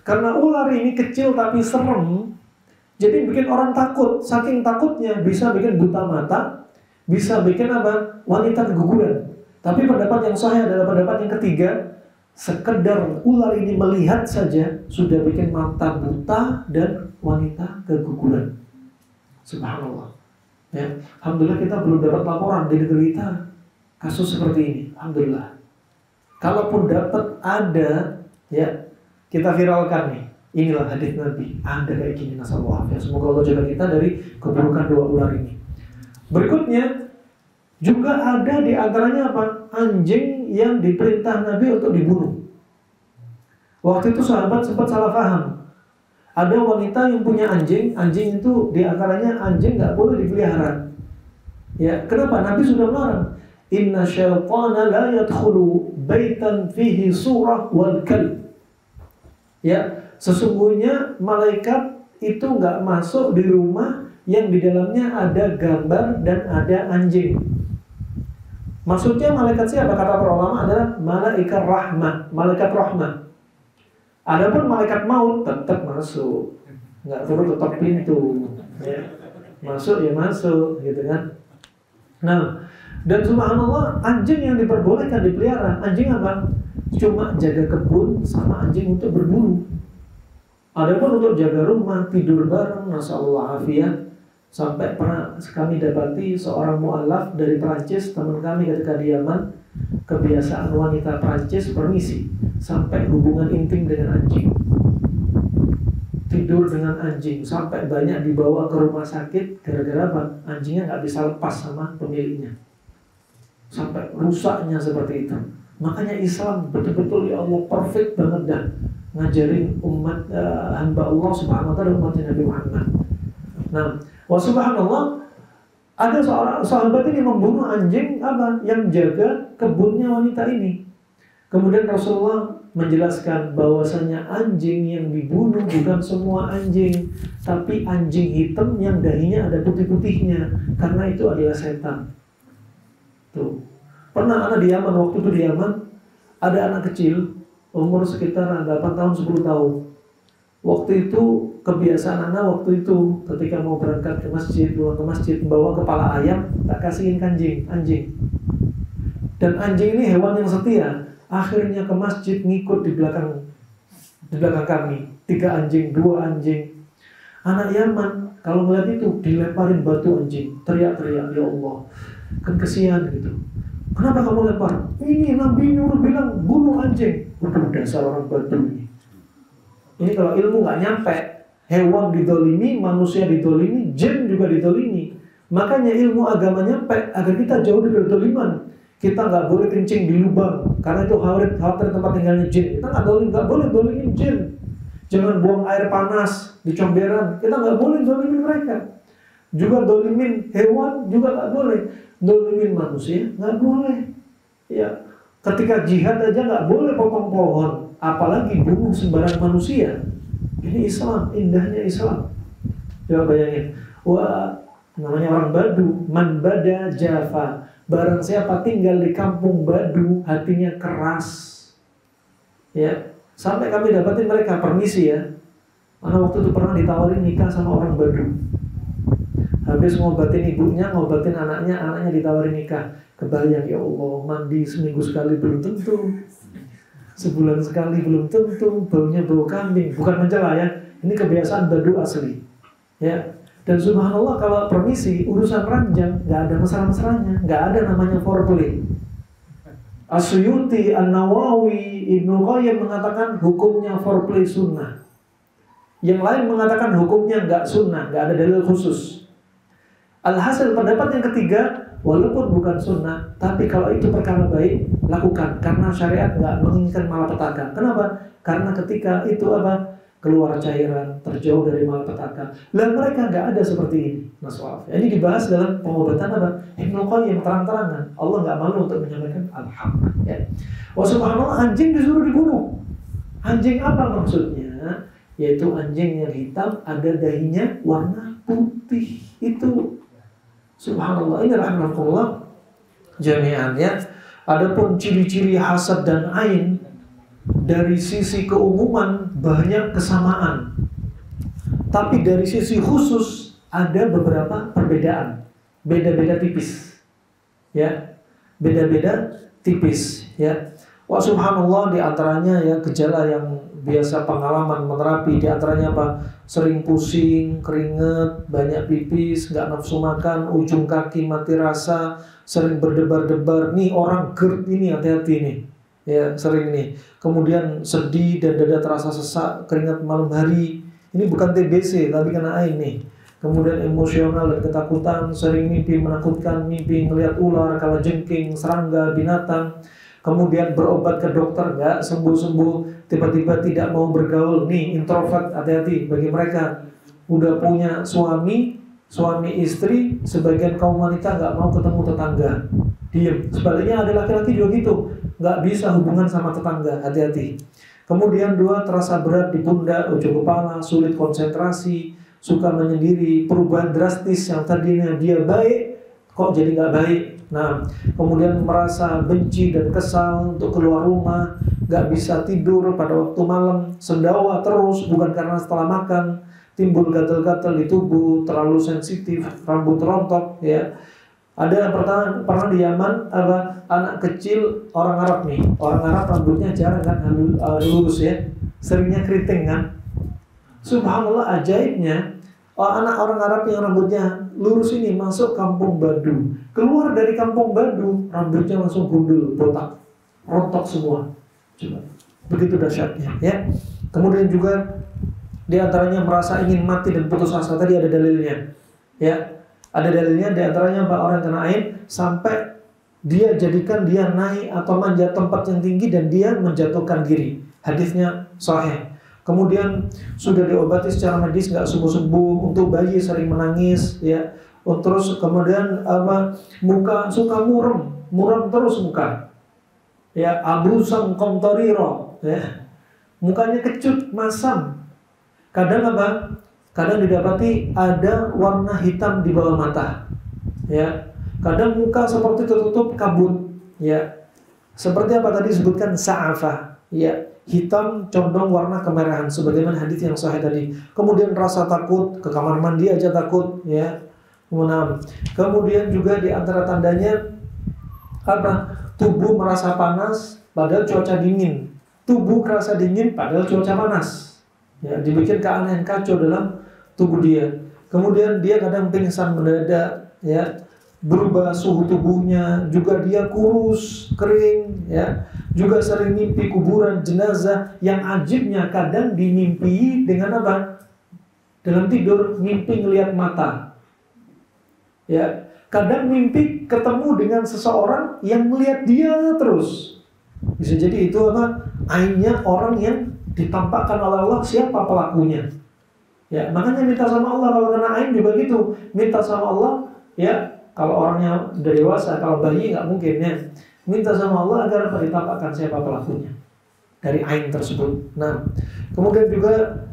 karena ular ini kecil tapi serem, jadi bikin orang takut. Saking takutnya bisa bikin buta mata, bisa bikin apa? Wanita keguguran. Tapi pendapat yang sahih adalah pendapat yang ketiga, sekedar ular ini melihat saja sudah bikin mata buta dan wanita keguguran. Subhanallah. Ya, alhamdulillah kita belum dapat laporan di negeri kita kasus seperti ini. Alhamdulillah. Kalaupun dapat ada, ya kita viralkan nih. Inilah hadis Nabi. Ada kayak gini, nasallahu. Ya, semoga Allah jaga kita dari keburukan 2 ular ini. Berikutnya juga ada di antaranya apa? Anjing yang diperintah Nabi untuk dibunuh. Waktu itu sahabat sempat salah paham. Ada wanita yang punya anjing itu di antaranya anjing nggak boleh dipelihara. Ya, kenapa? Nabi sudah melarang. Inna syaitana la yadkhulu baitan fihi surah wal kalb. Ya, sesungguhnya malaikat itu nggak masuk di rumah yang di dalamnya ada gambar dan ada anjing. Maksudnya malaikat siapa? Kata para ulama adalah malaikat rahmah, malaikat rahmah. Adapun malaikat maut tetap masuk, nggak perlu ketok pintu. Ya. Masuk ya masuk, gitu kan? Nah, dan subhanallah, anjing yang diperbolehkan dipelihara, anjing apa? Cuma jaga kebun sama anjing untuk berburu. Adapun untuk jaga rumah, tidur bareng, nasallahu afiyah. Sampai pernah kami dapati seorang mu'alaf dari Perancis, teman kami ketika di Yaman, kebiasaan wanita Perancis permisi sampai hubungan intim dengan anjing, tidur dengan anjing, sampai banyak dibawa ke rumah sakit gara-gara apa? Anjingnya nggak bisa lepas sama pemiliknya, sampai rusaknya seperti itu. Makanya Islam betul-betul ya Allah perfect banget dan ngajarin umat hamba Allah subhanahu wa ta'ala, umatnya Nabi Muhammad. Nah, wa subhanallah, ada seorang sahabat ini membunuh anjing apa? Yang jaga kebunnya wanita ini. Kemudian Rasulullah menjelaskan bahwasanya anjing yang dibunuh bukan semua anjing, tapi anjing hitam yang dahinya ada putih-putihnya, karena itu adalah setan. Tuh. Pernah anak di Yaman, waktu itu di Yaman ada anak kecil umur sekitar 8 tahun 10 tahun. Waktu itu kebiasaan anak waktu itu ketika mau berangkat ke masjid, pulang ke masjid, bawa kepala ayam, tak kasihin anjing. Dan anjing ini hewan yang setia. Akhirnya ke masjid ngikut di belakang kami. 3 anjing, 2 anjing. Anak Yaman kalau melihat itu dilemparin batu anjing, teriak-teriak, ya Allah, kan kesian gitu. Kenapa kamu lempar? Ini Nabi nyuruh bilang bunuh anjing. Udah dasar orang batu ini. Ini kalau ilmu nggak nyampe, hewan didolimi, manusia didolimi, jin juga didolimi. Makanya ilmu agama nyampe agar kita jauh dari doliman. Kita nggak boleh kencing di lubang, karena itu khawatir tempat tinggalnya jin. Kita nggak boleh dolimin jin. Jangan buang air panas di comberan. Kita nggak boleh dolimin mereka. Juga dolimin hewan juga nggak boleh. Dolimin manusia nggak boleh. Ya, ketika jihad aja nggak boleh potong pohon, apalagi bunuh sembarang manusia. Ini Islam, indahnya Islam. Coba bayangin. Namanya orang Badu, man bada Java. Barang siapa tinggal di kampung Badu, hatinya keras. Ya, sampai kami dapatin mereka permisi ya. Karena waktu itu pernah ditawarin nikah sama orang Badu. Habis ngobatin ibunya, ngobatin anaknya, anaknya ditawarin nikah. Kebayang, ya Allah, mandi seminggu sekali belum tentu, sebulan sekali belum tentu, baunya bau kambing. Bukan mencela ya, ini kebiasaan Badu asli. Ya. Dan subhanallah kalau permisi urusan ranjang nggak ada mesra-mesranya, nggak ada namanya foreplay. As-Suyuti, An-Nawawi, Ibnu Qayyim mengatakan hukumnya foreplay sunnah. Yang lain mengatakan hukumnya nggak sunnah, nggak ada dalil khusus. Alhasil pendapat yang ketiga, walaupun bukan sunnah, tapi kalau itu perkara baik lakukan karena syariat nggak menginginkan malapetaka. Kenapa? Karena ketika itu apa? Keluar cairan, terjauh dari malapetaka. Lah mereka nggak ada seperti ini. Naswaf. Ini dibahas dalam pengobatan apa? Ibnu Qayyim terang-terangan. Allah nggak malu untuk menyampaikan alhamdulillah. Ya. Wa subhanallah, anjing disuruh dibunuh. Anjing apa maksudnya? Yaitu anjing yang hitam ada dahinya warna putih. Itu subhanallah. Ini rahmatullah jami'an ya. Adapun ciri-ciri hasad dan ain dari sisi keumuman banyak kesamaan, tapi dari sisi khusus ada beberapa perbedaan, beda-beda tipis, ya, beda-beda tipis, ya. Wah subhanallah, di antaranya ya gejala yang biasa pengalaman menerapi, di antaranya apa? Sering pusing, keringet, banyak pipis, nggak nafsu makan, ujung kaki mati rasa, sering berdebar-debar. Nih orang GERD ini hati-hati nih. Ya, sering nih. Kemudian sedih dan dada terasa sesak, keringat malam hari. Ini bukan TBC, tapi kena ain nih. Kemudian emosional dan ketakutan, sering mimpi menakutkan, mimpi melihat ular, kalajengking, serangga, binatang. Kemudian berobat ke dokter, nggak sembuh-sembuh, tiba-tiba tidak mau bergaul. Nih, introvert, hati-hati bagi mereka. Udah punya suami istri, sebagian kaum wanita nggak mau ketemu tetangga. Diem. Sebaliknya ada laki-laki juga gitu, nggak bisa hubungan sama tetangga, hati-hati. Kemudian dua, terasa berat di pundak, ujung kepala, sulit konsentrasi, suka menyendiri, perubahan drastis yang tadinya dia baik, kok jadi nggak baik. Nah, kemudian merasa benci dan kesal untuk keluar rumah, nggak bisa tidur pada waktu malam, sendawa terus, bukan karena setelah makan, timbul gatal-gatal di tubuh, terlalu sensitif, rambut rontok, ya. Ada yang pernah di Yaman, anak kecil orang Arab nih. Orang Arab rambutnya jarang kan lurus ya, seringnya keriting kan. Subhanallah, ajaibnya anak orang Arab yang rambutnya lurus ini masuk kampung Badu. Keluar dari kampung Badu, rambutnya langsung gundul, botak, rontok semua. Coba, begitu dahsyatnya ya. Kemudian juga di antaranya merasa ingin mati dan putus asa. Tadi ada dalilnya ya. Ada dalilnya, di antaranya orang kena ain sampai dia jadikan dia naik atau manjat tempat yang tinggi dan dia menjatuhkan diri. Hadisnya sahih. Kemudian sudah diobati secara medis nggak sembuh-sembuh, untuk bayi sering menangis ya. Terus kemudian muka suka muram terus muka. Ya, abrusan komtoriro ya. Mukanya kecut, masam. Kadang kadang didapati ada warna hitam di bawah mata, ya. Kadang muka seperti tertutup kabut, ya. Seperti apa tadi disebutkan sa'afa, ya, hitam condong warna kemerahan, sebagaimana hadis yang sahih tadi. Kemudian rasa takut, ke kamar mandi aja takut, ya. Kemudian juga di antara tandanya tubuh merasa panas padahal cuaca dingin, tubuh kerasa dingin padahal cuaca panas. Ya, dibikin keanehan kacau dalam tubuh dia. Kemudian dia kadang pingsan mendadak, ya, berubah suhu tubuhnya, juga dia kurus, kering, ya. Juga sering mimpi kuburan jenazah. Yang ajibnya kadang dimimpi dengan apa? Dalam tidur mimpi ngelihat mata. Ya, kadang mimpi ketemu dengan seseorang yang melihat dia terus. Bisa jadi itu ainnya orang yang ditampakkan oleh Allah siapa pelakunya. Ya, makanya minta sama Allah kalau kena ain juga gitu. Minta sama Allah, ya, kalau orangnya udah dewasa, kalau bayi nggak mungkin ya. Minta sama Allah agar ditampakkan siapa pelakunya dari ain tersebut. Nah, kemudian juga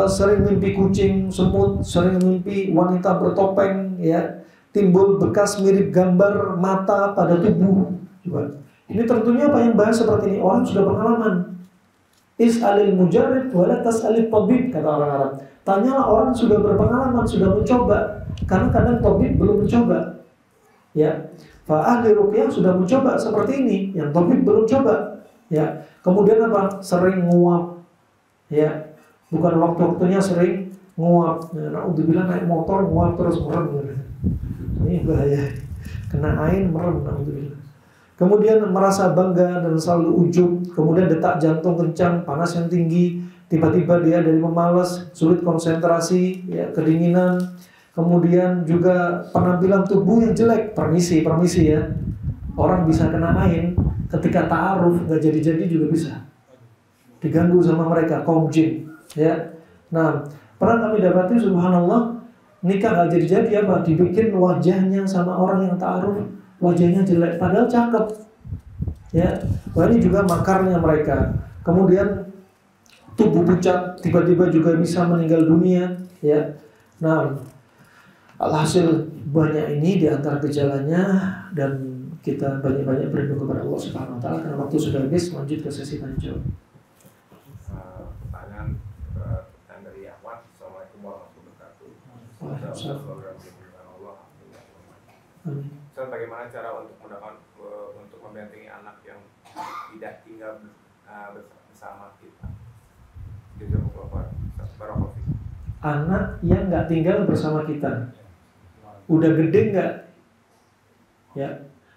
sering mimpi kucing, semut, sering mimpi wanita bertopeng, ya, timbul bekas mirip gambar mata pada tubuh. Coba. Ini tentunya apa yang bahas seperti ini? Orang sudah pengalaman. Is'alil mujarrid wala tas'alil tabib, kata orang Arab. Tanyalah orang sudah berpengalaman, sudah mencoba. Karena kadang tabib belum mencoba. Ya. Fa ahli ruqyah sudah mencoba seperti ini, yang tabib belum coba. Ya. Kemudian apa? Sering nguap. Ya. Bukan waktu-waktunya sering nguap. Ya, naudzubillah naik motor nguap terus merem. Ini bahaya. Kena air merem, naudzubillah. Kemudian merasa bangga dan selalu ujub. Kemudian detak jantung kencang, panas yang tinggi. Tiba-tiba dia dari pemalas, sulit konsentrasi, ya, kedinginan. Kemudian juga penampilan tubuh yang jelek. Permisi ya. Orang bisa kena ain ketika ta'aruf, gak jadi-jadi juga bisa. Diganggu sama mereka, kaum jin. Ya. Nah, pernah kami dapati, subhanallah, nikah gak jadi-jadi apa? Dibikin wajahnya sama orang yang ta'aruf, wajahnya jelek, padahal cakep. Ya, wah ini juga makarnya mereka. Kemudian tubuh pucat, tiba-tiba juga bisa meninggal dunia. Ya, nah, alhasil banyak ini di antara gejalanya, dan kita banyak-banyak berdoa kepada Allah Subhanahu Wa Taala. Karena waktu sudah habis, lanjut ke sesi tanya jawab. Pertanyaan dari Ahmad. Assalamualaikum warahmatullahi wabarakatuh. Ustaz, bagaimana cara untuk membentengi anak yang tidak tinggal bersama kita? Anak yang nggak tinggal bersama kita, udah gede nggak? Ya,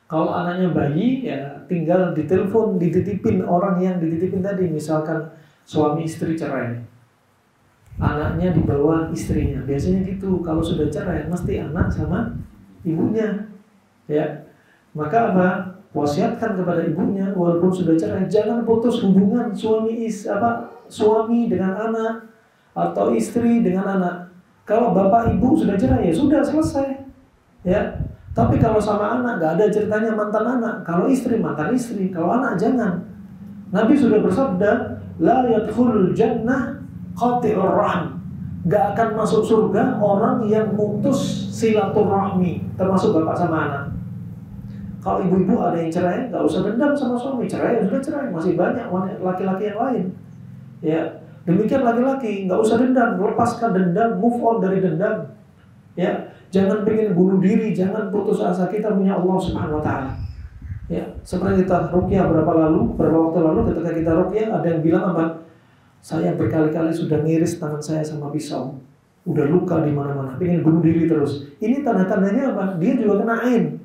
kalau anaknya bayi, ya tinggal ditelepon, dititipin orang yang dititipin tadi. Misalkan suami istri cerai, anaknya dibawa istrinya. Biasanya gitu. Kalau sudah cerai, mesti anak sama ibunya. Ya, maka apa? Wasiatkan kepada ibunya, walaupun sudah cerai, jangan putus hubungan suami dengan anak atau istri dengan anak. Kalau bapak ibu sudah cerai, ya sudah selesai. Ya, tapi kalau sama anak nggak ada ceritanya mantan anak. Kalau istri mantan istri, kalau anak jangan. Nabi sudah bersabda, la yadkhulul jannah qati'ur rahm. Gak akan masuk surga orang yang mutus silaturahmi, termasuk bapak sama anak. Kalau ibu-ibu ada yang cerai, gak usah dendam sama suami. Cerai ya sudah cerai, masih banyak laki-laki yang lain. Ya, demikian laki-laki, gak usah dendam, lepaskan dendam, move on dari dendam. Ya, jangan pengen bunuh diri, jangan putus asa. Kita punya Allah Subhanahu Wa Taala. Ya, seperti kita ruqyah beberapa waktu lalu ketika kita ruqyah, ada yang bilang apa? Saya berkali-kali sudah ngiris tangan saya sama pisau, udah luka di mana-mana, pengen bunuh diri terus. Ini tanda-tandanya apa? Dia juga kena ain.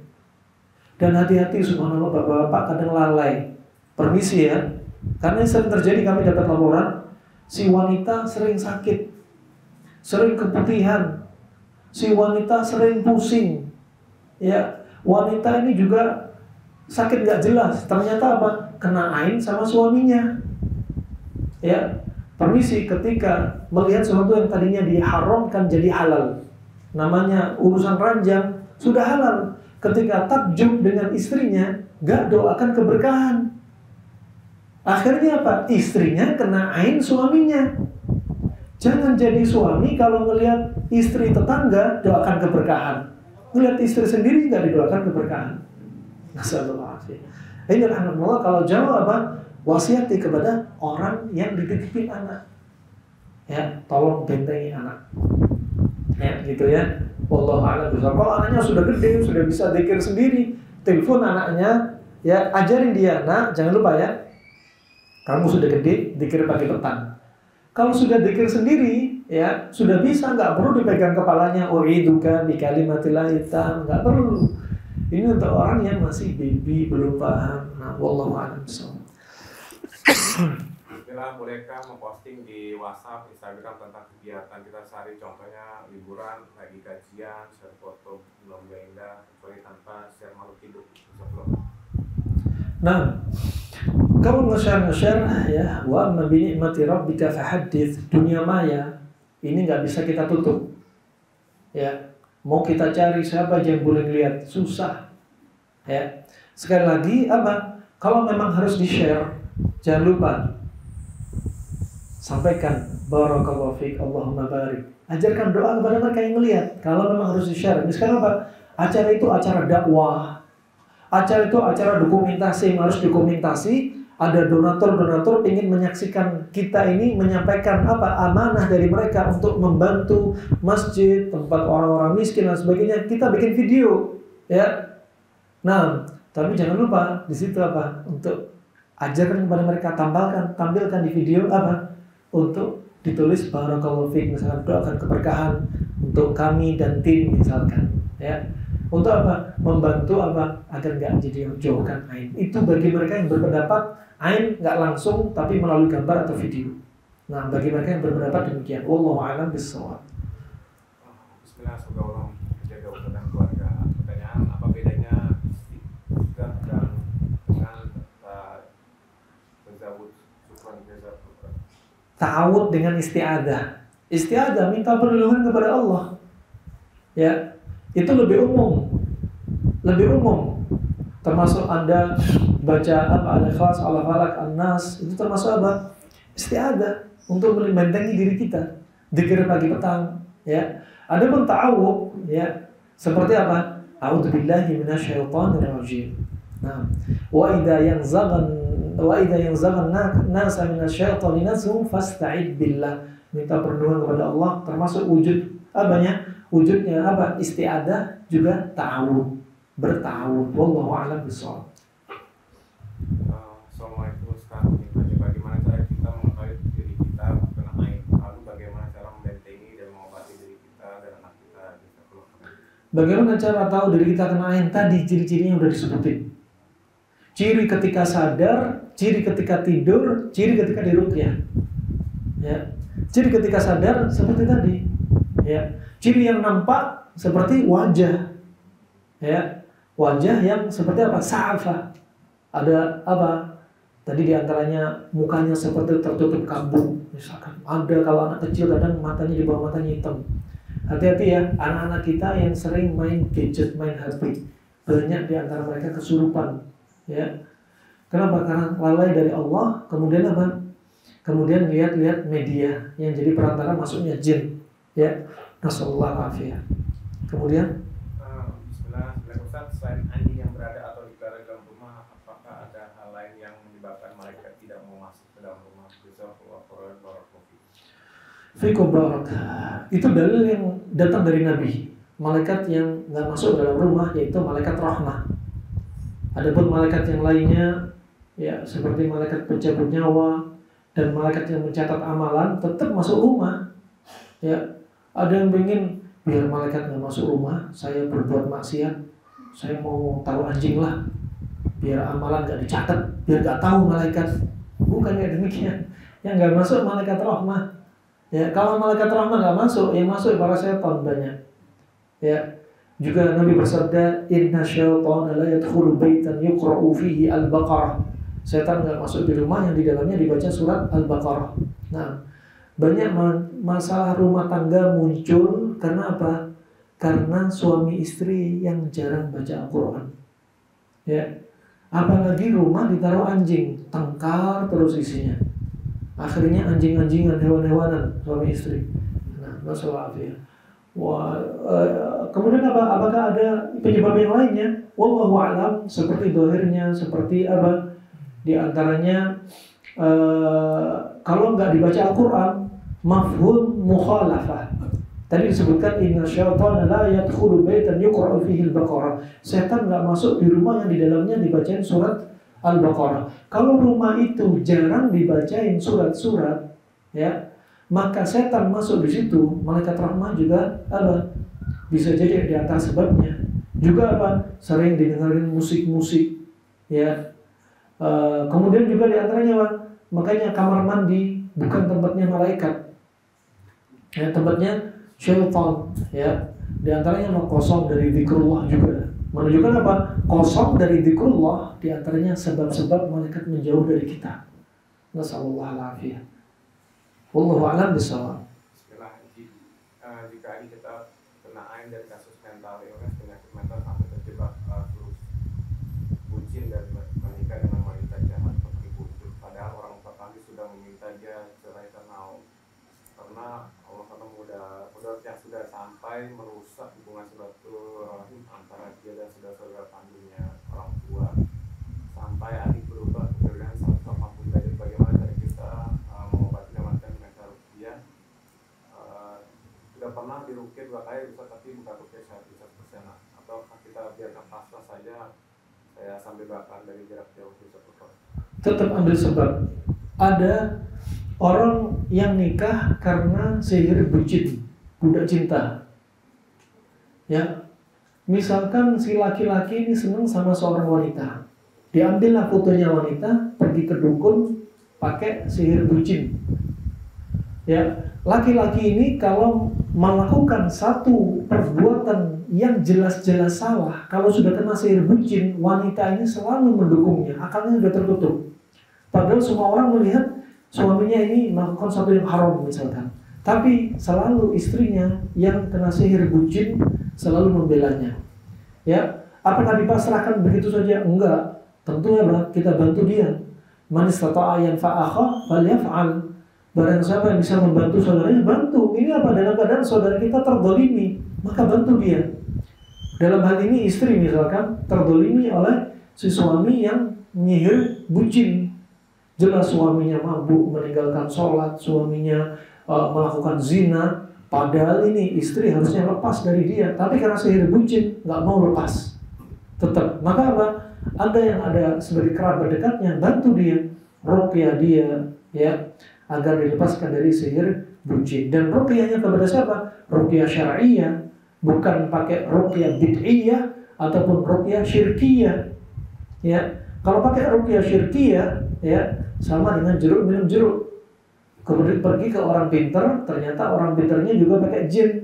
Dan hati-hati, subhanallah, bapak-bapak kadang lalai. Permisi ya, karena sering terjadi, kami dapat laporan, si wanita sering sakit, sering keputihan, si wanita sering pusing. Ya, wanita ini juga sakit gak jelas. Ternyata apa? Kena ain sama suaminya. Ya, permisi, ketika melihat sesuatu yang tadinya diharamkan jadi halal, namanya urusan ranjang, sudah halal. Ketika takjub dengan istrinya, gak doakan keberkahan. Akhirnya apa? Istrinya kena ain suaminya. Jangan jadi suami kalau ngelihat istri tetangga doakan keberkahan, ngelihat istri sendiri gak didoakan keberkahan. Nasallallahu. Ini alhamdulillah, kalau jawab apa? Wasiati kepada orang yang dititipin anak. Ya, tolong bentengi anak. Ya, gitu ya. Wallahu a'lam bishawab. Kalau anaknya sudah gede, sudah bisa zikir sendiri, telepon anaknya, ya, ajarin dia, nak, jangan lupa ya, kamu sudah gede, zikir pagi petang. Kalau sudah zikir sendiri, ya, sudah bisa, nggak perlu dipegang kepalanya, u'iduka bi kalimatillahi tam, nggak perlu. Ini untuk orang yang masih baby, belum paham. Nah, wallahu a'lam bishawab. Bila bolehkah memposting di WhatsApp, Instagram tentang kegiatan kita sehari, contohnya liburan, lagi kajian, share foto belum indah, kecuali tanpa share makhluk hidup. Nah, kalau nge-share ya, wa amma bi ni'mati rabbika fahaddits, dunia maya ini nggak bisa kita tutup. Ya, mau kita cari siapa aja yang boleh lihat, susah. Ya, sekali lagi apa? Kalau memang harus di-share, jangan lupa Sampaikan barakallahu fiik, Allahumma barik. Ajarkan doa kepada mereka yang melihat. Kalau memang harus di-share. Misalkan apa? Acara itu acara dakwah. Acara itu acara dokumentasi, harus dokumentasi. Ada donatur-donatur ingin menyaksikan kita ini menyampaikan apa amanah dari mereka untuk membantu masjid, tempat orang-orang miskin dan sebagainya. Kita bikin video, ya. Nah, tapi jangan lupa di situ apa? Untuk ajarkan kepada mereka, tampilkan di video apa? Untuk ditulis barakallahu fiik, misalkan doakan keberkahan untuk kami dan tim misalkan, ya. Untuk apa? Membantu apa? Agar nggak jadi jauhkan ain. Itu bagi mereka yang berpendapat ain nggak langsung tapi melalui gambar atau video. Nah, bagi mereka yang berpendapat demikian. Wallahu a'lam bishawab. Bismillah, semoga Allah menjaga utuh dan keluarga. Pertanyaan, apa bedanya istiqah dan dengan tazawud syukran jaza? Ta'awud dengan isti'adah. Isti'adah minta perlindungan kepada Allah. Ya, itu lebih umum. Lebih umum. Termasuk Anda baca apa Al-Ikhlas, Al-Falaq, An-Nas, itu termasuk apa? Isti'adah untuk membentengi diri kita. Dzikir pagi petang, ya. Adapun ta'awud, ya, seperti apa? A'udzubillahi minasyaitonir rajim. Nah, wa idza yanzaghan nasa minasyaitani nazghun fasta'id billah. Minta perlindungan kepada Allah, termasuk wujud apanya? Wujudnya apa? Isti'adah juga ta'awud, berta'awud. Wallahu a'lam bishawab. Assalamualaikum, sekarang bagaimana cara kita mengetahui diri kita kena ain? Lalu bagaimana cara membentengi dan mengobati diri kita dan anak kita bisa keluar? Bagaimana cara tahu diri kita kena ain? Tadi ciri-cirinya udah disebutin. Ciri ketika sadar, ciri ketika tidur, ciri ketika diruqyah. Ya. Ciri ketika sadar seperti tadi. Ya. Ciri yang nampak seperti wajah. Ya. Wajah yang seperti apa? Sa'afah. Ada apa? Tadi diantaranya mukanya seperti tertutup kabut. Misalkan ada kalau anak kecil kadang matanya di bawah matanya hitam. Hati-hati ya, anak-anak kita yang sering main gadget, main HP. Banyak di antara mereka kesurupan. Ya. Kenapa? Karena lalai dari Allah. Kemudian apa? Kemudian lihat-lihat media yang jadi perantara masuknya jin. Ya. Nasallallahu alaihi. Kemudian Bismillah, Ustaz, selain anjing yang berada atau dipelihara dalam rumah, apakah ada hal lain yang menyebabkan malaikat tidak mau masuk ke dalam rumah? Fikum barak. Itu dalil yang datang dari Nabi. Malaikat yang nggak masuk dalam rumah yaitu malaikat rahmah. Adapun malaikat yang lainnya, ya seperti malaikat pencabut nyawa dan malaikat yang mencatat amalan tetap masuk rumah. Ya, ada yang ingin biar malaikat nggak masuk rumah, saya berbuat maksiat, saya mau taruh anjing lah, biar amalan nggak dicatat, biar nggak tahu malaikat. Bukan kayak demikian. Yang nggak masuk malaikat rahmah. Ya, kalau malaikat rahmah nggak masuk, yang masuk para setan banyak. Ya, juga Nabi bersabda, Inna syaitana la yadkhulu baitan yuqra'u fihi al-Baqarah. Setan nggak masuk di rumah yang di dalamnya dibaca surat Al-Baqarah. Nah, banyak masalah rumah tangga muncul karena apa? Karena suami istri yang jarang baca Al-Quran. Ya, apalagi rumah ditaruh anjing, tengkar terus isinya. Akhirnya anjing-anjingan, hewan-hewanan suami istri. Nah, masalah ya. Kemudian apa? Apakah ada penyebab yang lainnya? Wallahu a'lam. Seperti dohirnya, seperti apa? Di antaranya kalau nggak dibaca Al-Quran, mafhum mukhalafah. Tadi disebutkan inna syaitana la yadkhulu baitan yuqra'u fihi al-Baqarah. Setan nggak masuk di rumah yang di dalamnya dibacain surat Al-Baqarah. Kalau rumah itu jarang dibacain surat-surat, ya, maka setan masuk di situ. Malaikat rahmah juga apa? Bisa jadi di antara sebabnya. Juga apa? Sering didengarin musik-musik, ya. Kemudian juga di antaranya apa? Makanya kamar mandi bukan tempatnya malaikat, ya, tempatnya syaitan, ya. Di antaranya kosong dari zikrullah juga. Menunjukkan apa? Kosong dari zikrullah, di antaranya sebab-sebab malaikat menjauh dari kita. Nasallallahu alaihi. Wallahu a'lam bishawab. Bismillah. Jika ini kita kena ain dari kasus mental illness, penyakit mental sampai terjebak terus bucin dan menikah dengan wanita jahat seperti bucin. Padahal orang tua kami sudah meminta dia cerai karena sampai merusak hubungan silaturahim antara dia dan saudara-saudara kandungnya, orang tua, sampai adik berubah kemudian 180 derajat. Bagaimana cara kita mengobatinya mantan dengan cara ruqyah? Tidak pernah diruqyah 2 kali bisa, tapi bukan ruqyah 100%, atau kita biarkan pasrah saja, saya sambil doakan dari jarak jauh bisa berkor. Tetap ambil sebab. Ada orang yang nikah karena sihir bucin, budak cinta. Ya, misalkan si laki-laki ini senang sama seorang wanita, diambillah fotonya wanita, pergi ke dukun, pakai sihir bucin. Ya, laki-laki ini kalau melakukan satu perbuatan yang jelas-jelas salah, kalau sudah kena sihir bucin, wanita ini selalu mendukungnya, akalnya sudah tertutup. Padahal semua orang melihat suaminya ini melakukan sesuatu yang haram misalkan, tapi selalu istrinya yang kena sihir bucin selalu membelanya. Ya, apakah dipasrahkan begitu saja? Enggak. Tentunya kita bantu dia. Man istata'a yanfa'akha falyaf'al. Barang siapa yang bisa membantu saudaranya, bantu. Ini apa? Dalam keadaan saudara kita terdolimi, maka bantu dia. Dalam hal ini istri misalkan terdolimi oleh si suami yang menyihir bucin. Jelas suaminya mabuk, meninggalkan sholat, suaminya melakukan zina. Padahal ini istri harusnya lepas dari dia, tapi karena sihir bucin nggak mau lepas, tetap. Maka apa? Anda yang ada sebagai kerabat dekatnya, bantu dia, ruqyah dia, ya, agar dilepaskan dari sihir bucin. Dan ruqyahnya kepada siapa? Ruqyah syar'iyyah, bukan pakai ruqyah bid'iyah ataupun ruqyah syirkiyah. Ya, kalau pakai ruqyah syirkiyah, ya, sama dengan jeruk minum jeruk. Kemudian pergi ke orang pinter, ternyata orang pinternya juga pakai jin.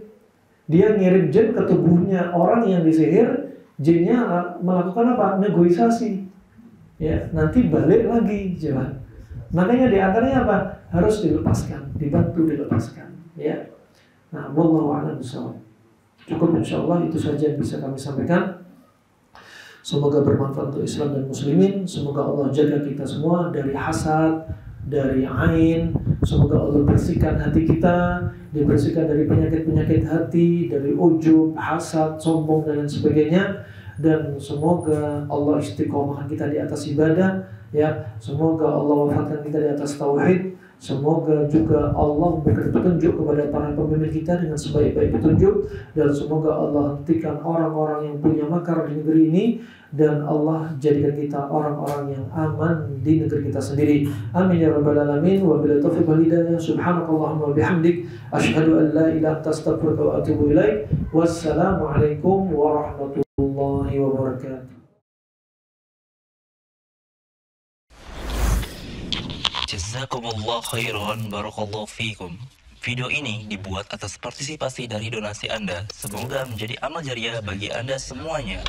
Dia ngirim jin ke tubuhnya orang yang disihir, jinnya melakukan apa? Negosiasi. Ya, nanti balik lagi jalan. Makanya di antaranya apa? Harus dilepaskan, dibantu dilepaskan. Ya. Nah, wallahu a'lam bishawab. Cukup insyaallah itu saja yang bisa kami sampaikan. Semoga bermanfaat untuk Islam dan Muslimin. Semoga Allah jaga kita semua dari hasad, dari ain. Semoga Allah bersihkan hati kita, dibersihkan dari penyakit-penyakit hati, dari ujub, hasad, sombong dan lain sebagainya. Dan semoga Allah istiqomahkan kita di atas ibadah. Ya, semoga Allah wafatkan kita di atas tauhid. Semoga juga Allah memberikan petunjuk kepada para pemimpin kita dengan sebaik-baik petunjuk. Dan semoga Allah hentikan orang-orang yang punya makar di negeri ini. Dan Allah jadikan kita orang-orang yang aman di negeri kita sendiri. Amin ya rabbal alamin. Wa billahi taufiq wal hidayah. Subhanakallahumma wa bihamdik, asyhadu an la ilaha illa anta, astaghfiruka wa atubu ilaik. Wassalamualaikum warahmatullahi wabarakatuh. Jazakumullah khairan, barakallahu fikum. Video ini dibuat atas partisipasi dari donasi Anda. Semoga menjadi amal jariah bagi Anda semuanya.